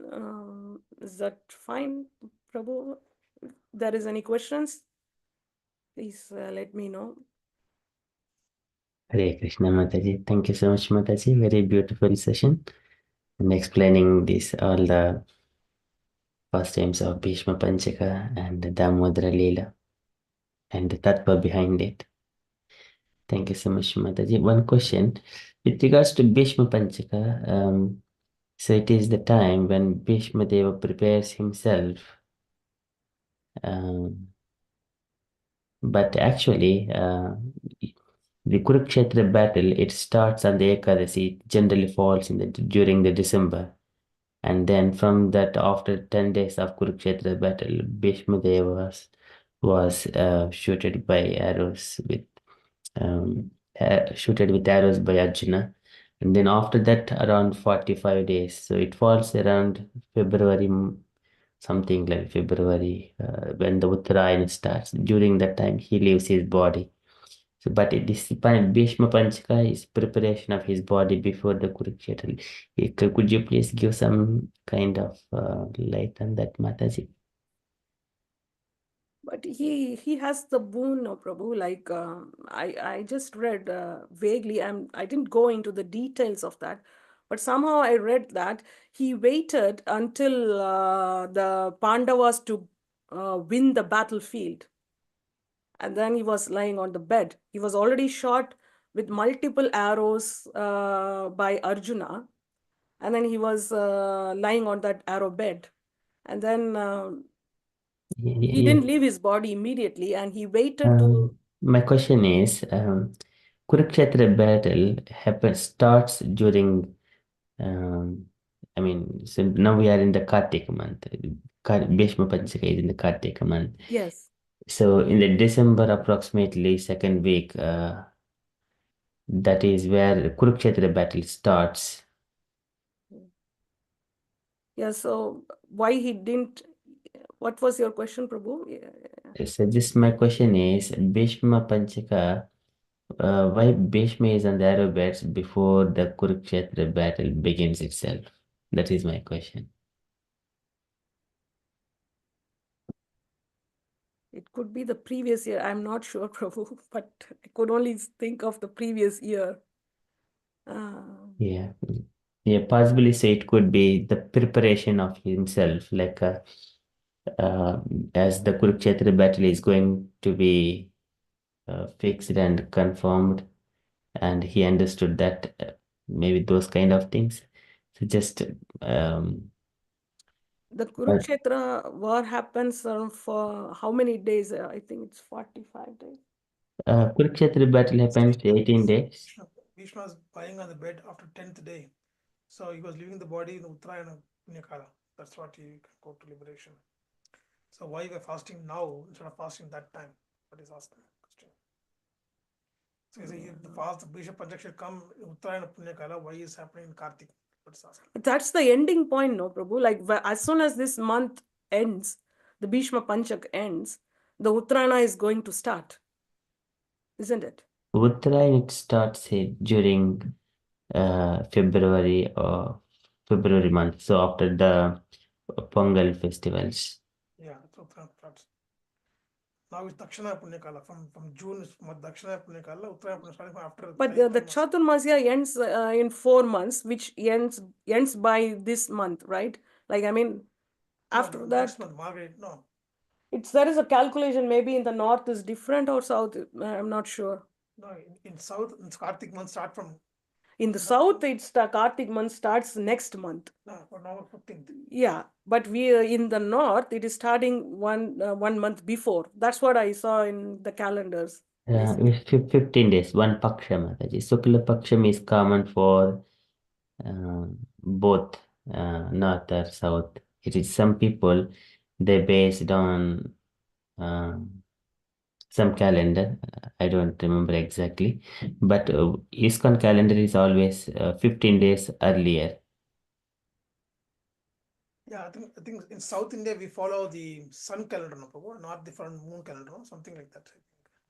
Is that fine, Prabhu? If there is any questions, please let me know. Hare Krishna Mataji. Thank you so much, Mataji. Very beautiful session and explaining this all the pastimes of Bhishma Panchaka and the Damodara Leela and the tattva behind it. Thank you so much, Mataji. One question with regards to Bhishma Panchaka. So it is the time when Bhishma Deva prepares himself. But actually, the Kurukshetra battle, it starts on the Ekadasi, generally falls during the December. And then from that, after 10 days of Kurukshetra battle, Bhishma Deva was shooted by arrows with arrows by Arjuna. And then after that, around 45 days. So it falls around February, something like February, when the Uttarayana starts. During that time, he leaves his body. So, but this Bhishma Panchaka is preparation of his body before the Kurukshetra. Could you please give some kind of light on that, Mataji? But he has the boon, no, Prabhu. Like I just read vaguely. I didn't go into the details of that, but somehow I read that he waited until the Pandavas to win the battlefield, and then he was lying on the bed. He was already shot with multiple arrows by Arjuna, and then he was lying on that arrow bed, and then. He didn't leave his body immediately, and he waited to. My question is, Kurukshetra battle starts during. So now we are in the Kartika month. Bhishma Panchaka is in the Kartika month. Yes. So in the December, approximately second week, that is where Kurukshetra battle starts. Yeah. So why he didn't? What was your question, Prabhu? So just my question is, Bhishma Panchaka, why Bhishma is on the arrow beds before the Kurukshetra battle begins itself? That is my question. It could be the previous year. I'm not sure, Prabhu, but I could only think of the previous year. Yeah, possibly say it could be the preparation of himself, like as the Kurukshetra battle is going to be fixed and confirmed, and he understood that maybe those kind of things. So just the Kurukshetra war happens for how many days? I think it's 45 days. Kurukshetra battle happens 18 days. Bhishma was lying on the bed after 10th day. So he was leaving the body in Uttarayana Punyakala. That's what he can go to liberation. So why we're fasting now instead of fasting that time? That is asking the question. So the fast, the Bhishma Panchak should come in Uttarayana Punyakala. Why is happening in Kartik? That's the ending point, no, Prabhu. Like as soon as this month ends, the Bhishma Panchak ends, the Uttarayana is going to start, isn't it? Uttarayana it starts during February month. So after the Pongal festivals. Yeah, that's Uttarayana starts. Now it's Dakshina Punyakala. From June is Dakshina Punyakala. Uttarayana Punyakala starting from after. But the Chaturmasya ends in 4 months, which ends by this month, right? Like, I mean, after that, next month, Margaret, no. There is a calculation. Maybe in the north is different or south. I'm not sure. No, in south, in Kartik month start from. In the south, it's the Kartik month starts next month. No, for November 15th. Yeah, but we in the north, it is starting one month before. That's what I saw in the calendars. It's 15 days, one Paksha, Mataji. Sukla Paksham is common for both north or south. It is some people, they based on some calendar. I don't remember exactly, but ISKCON calendar is always 15 days earlier. Yeah, I think in South India we follow the sun calendar, no, Prabhu, not the moon calendar, no? Something like that.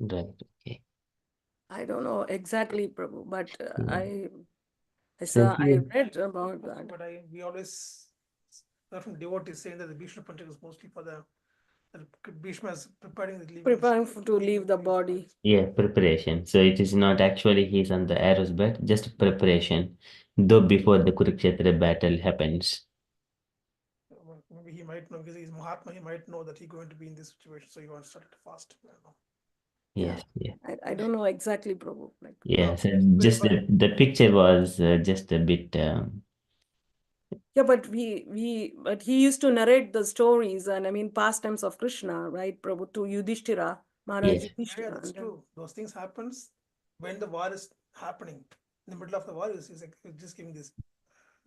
Right. Okay. I don't know exactly, Prabhu, but I So read about that. But we always heard from devotees saying that the Bhishma Panchaka is mostly for the Bhishma is preparing to leave the body. Yeah, preparation. So it is not actually he's on the arrow's bed, just preparation. Though before the Kurukshetra battle happens. Maybe he might know because he's Mahatma. He might know that he's going to be in this situation, so he wants to start to fast. I don't know. Yes. Yeah. I don't know exactly, Prabhu. Like, yeah. So just the picture was just a bit. Yeah, but but he used to narrate the stories and I mean pastimes of Krishna, right, Prabhu, to Yudhishthira, Maharaj Yes. Yudhishthira. Yeah, that's true. Those things happens when the war is happening. In the middle of the war, he's just giving this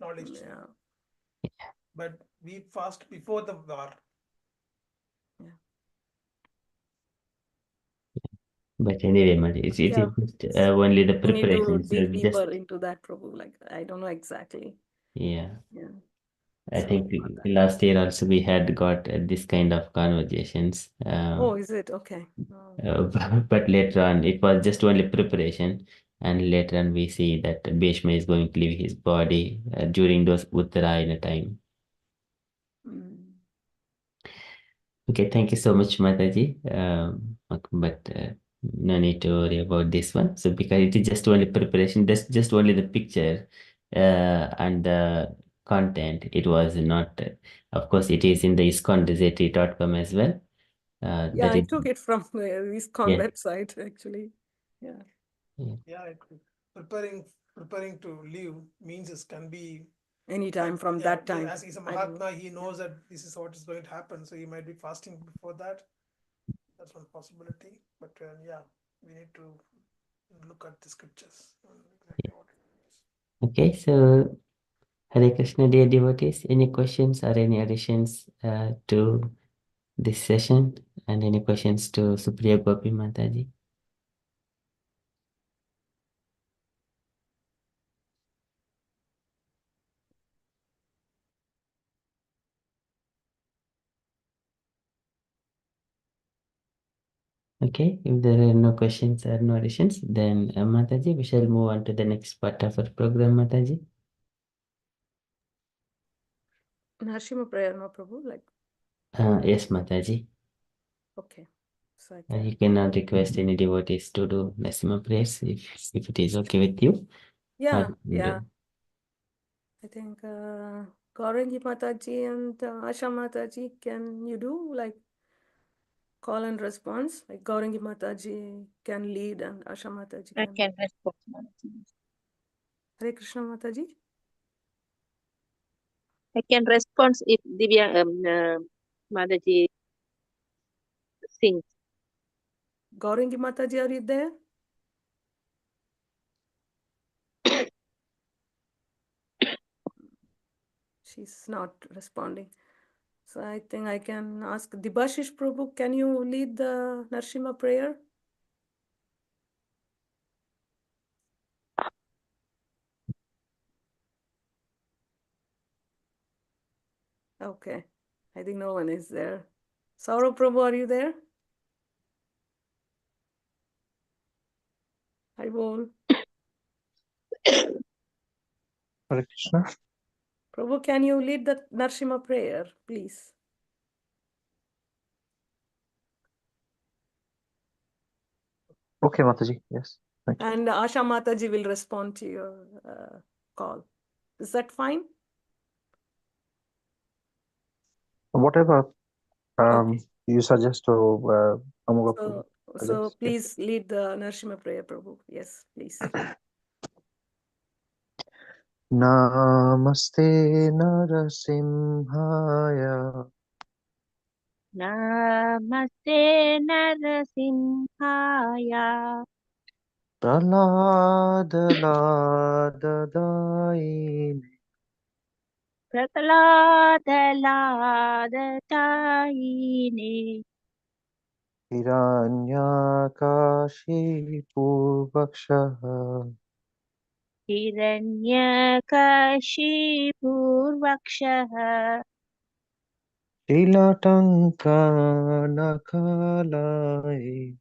knowledge. Yeah. But we fast before the war. Yeah. But anyway, it is just only the We need to preparation. So dig deeper just into that, Prabhu. Like, I don't know exactly. yeah. Yeah. I think last year also we had got this kind of conversations. Oh, is it? Okay. But later on, it was just only preparation. And later on, we see that Bhishma is going to leave his body during those Uttarayana time. Okay, thank you so much, Mataji. But no need to worry about this one. So because it is just only preparation, that's just only the picture and the content. It was not, of course, it is in the ISKCON.com as well. Yeah, I took it from the ISKCON website actually. Yeah. Yeah, preparing to leave means it can be anytime from that time. As he's a Mahatma, he knows that this is what is going to happen, so he might be fasting before that. That's one possibility. But we need to look at the scriptures. Okay, so Hare Krishna, dear devotees, any questions or any additions to this session, and any questions to Supriya Gopi Mataji? Okay, if there are no questions or no additions, then Mataji, we shall move on to the next part of our program, Mataji. Narsimha prayer, no, Prabhu? Like. Yes, Mataji. Okay. So you cannot request any devotees to do Narsimha prayers if it is okay with you. Yeah. I think Gaurangi Mataji and Asha Mataji, can you do like call and response? Like Gaurangi Mataji can lead and Asha Mataji can. I can respond. Hare Krishna Mataji. I can respond if Divya Mataji sings. Gaurangi Mataji, are you there? She's not responding. So I think I can ask Debashish Prabhu, can you lead the Narsimha prayer? Okay. I think no one is there. Saurabh Prabhu, are you there? Hi, Bol. Hare Krishna. Prabhu, can you lead the Narsimha prayer, please? Okay, Mataji. Yes. Thank you. And Asha Mataji will respond to your call. Is that fine? Whatever Okay. you suggest to Amoga So, Prabhu. so Yes. please lead the Narsimha prayer, Prabhu. Yes, please. Namaste Narasimhaya Namaste Narasimhaya Praladaladaine Prahladaladataine Hiranyakashipurvakshaha Hiranyakashipurvakshaha Shilatankanakalaye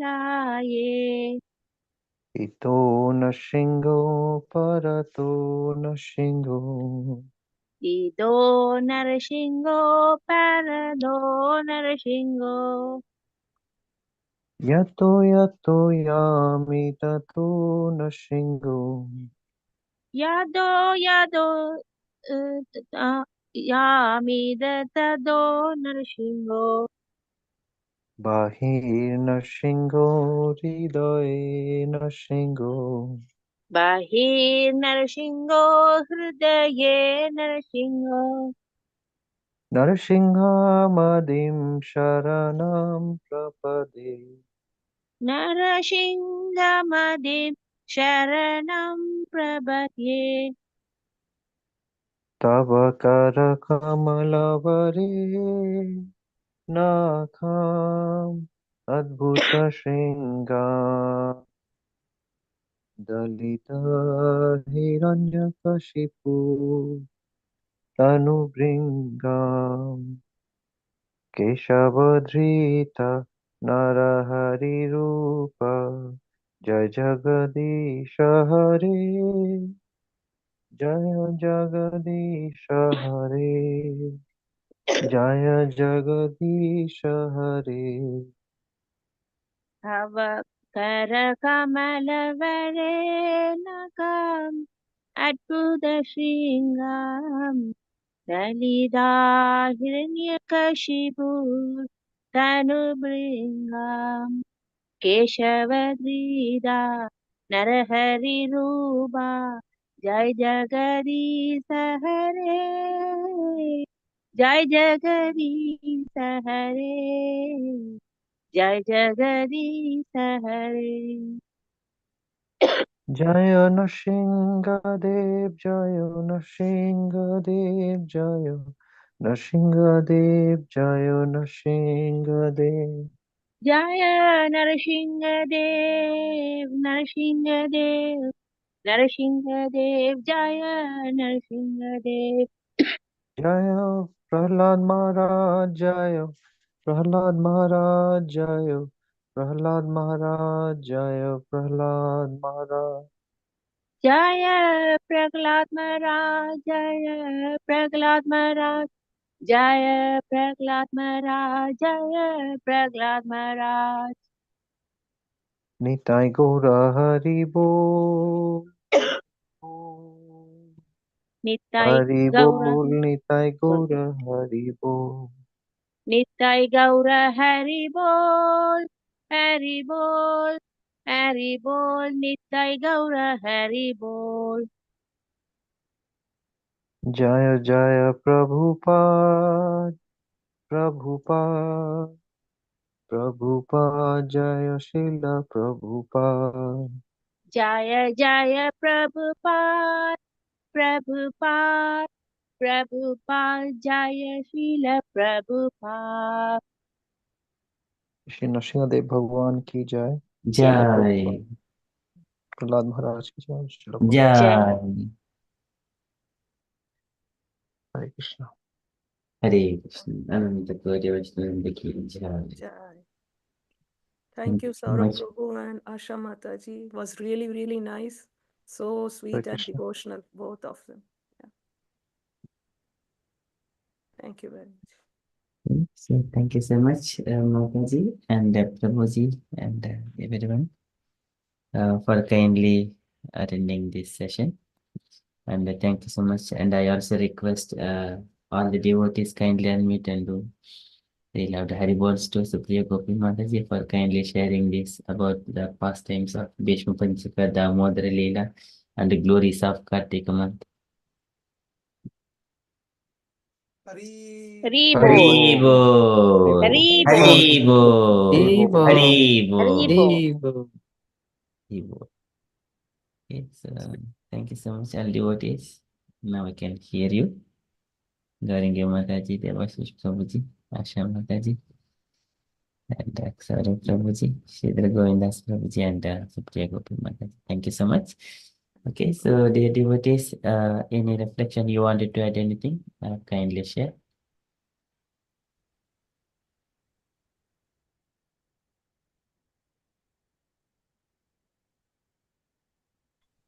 Siladanganakalaya Ito Nashingo Parato Nashingo Ido Narashingo Parado Narashingo Yato Yato Yami Tato Nashingo Yado Yado Yami Tado Narashingo Bahir Nashingo Hridaye Nashingo Bahir Narashingo Hridaye Narashingo Narasingha Madim Sharanam Prapade Narashingamadip Sharanam Prabhakye Tava Kara Kamalavare Nakham Adbhuta Shringa Dalita Hiranyakashipu Tanubringam Keshavadrita Narahari Rupa Jai Jagadisha Hare Jaya Jagadisha Hare Jaya Jagadisha Hare Avakara Nakam Adbhuta Shringam Dalida Hiranyakashipu Tanubringam Keshavadrida Narahari Rupa Jai Jagadisa Hare Jai Jagadisa Hare Jai Jagadisa Hare Jaya Nashingadev Jaya Nashingadev Jaya Nashingadev Jaya Nashingadev Jaya Narashingadev Narashingadev Narashingadev Jaya Narashingadev Jaya Prahlad Maharaj Jaya Prahlad Maharaj Jaya Prahlad Maharaj Jaya Prahlad Maharaj Jaya Prahlad Maharaj Jaya Prahlad Maharaj Jaya Prahlad Maharaj Jaya Prahlad Maharaj Nitai Gaura Hari Bol Nittai Hari Gaura Bol Nitai Gaura Hari Bol Nittai Gaura Hari Bol Hari Bol Hari Bol Nittai Gaura Hari Bol Jaya Jaya Prabhupada Prabhupada Prabhupada Jaya Srila Prabhupada Jaya Jaya Prabhupada Prabhupada Prabhupada Jaya Srila Prabhupada Shri Narasimhadeva भगवान की जय Jai Srila Jai, Prabhupada Prahlad महाराज की जय Srila Prabhupada Jai Jai, Hare Krishna Hare Krishna, Ananta Koti Vaishnava Ki Jai. Jai. Thank Thank you, you so Saurabh much. Prabhu and Asha Mataji. It was really, really nice. So Hare sweet and Krishna devotional, both of them. Yeah. Thank you very much. So thank you so much, Mataji and Prabhuji and everyone for kindly attending this session. And thank you so much. And I also request all the devotees kindly unmute and do they love the Haribols to Supriya Gopi Mataji for kindly sharing this about the pastimes of Bhishma Panchaka, Damodara Leela, and the glories of Kartika month. Hari Haribo. Haribo! Haribo. Haribo! Haribo. Haribo! Haribo. Yes, thank you so much, all devotees. Now I can hear you. Garinge Mataji, Devashish Prabhuji, Asha Mataji, and Aksara Prabhuji, Shidra Govindas Prabhuji, and Supriya Gopi Mataji. Thank you so much. Okay, so dear devotees, any reflection you wanted to add anything, kindly share.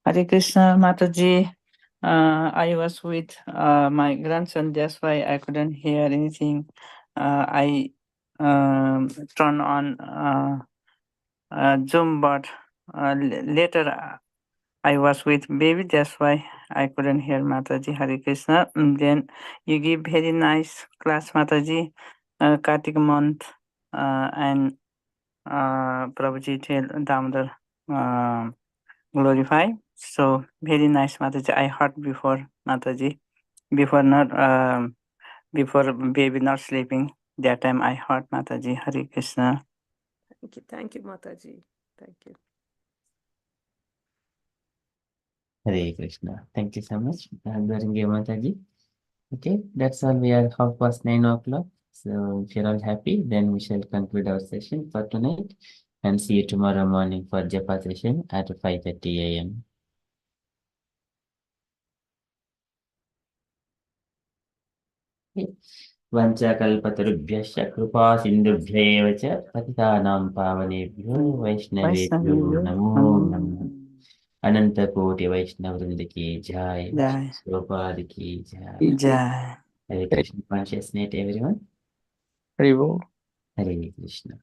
Hare Krishna, Mataji. I was with my grandson, that's why I couldn't hear anything. I turned on Zoom, but later I was with baby, that's why I couldn't hear Mataji. Hare Krishna. And then you give very nice class, Mataji, Kartik month, and Prabhuji tell Damodar glorify. So very nice, Mataji. I heard before, Mataji, before not before baby not sleeping. That time I heard, Mataji. Hare Krishna. Thank you, Mataji. Thank you. Hare Krishna. Thank you so much, Garinge Mataji. Okay, that's all. We are 9:30. So if you're all happy, then we shall conclude our session for tonight and see you tomorrow morning for Japa session at 5:30 a.m. वञ्चकल्पतरुभ्यश्च कृपा सिन्धुभ्यैव च पतितानां पावनेभ्यो वैष्णवेभ्यो नमो नमः अनन्तकोटिवैष्णववृन्द की जय Jai. Prabhupada की जय Jai. Hare Krishna consciousness everyone. Haribo. Hare Krishna.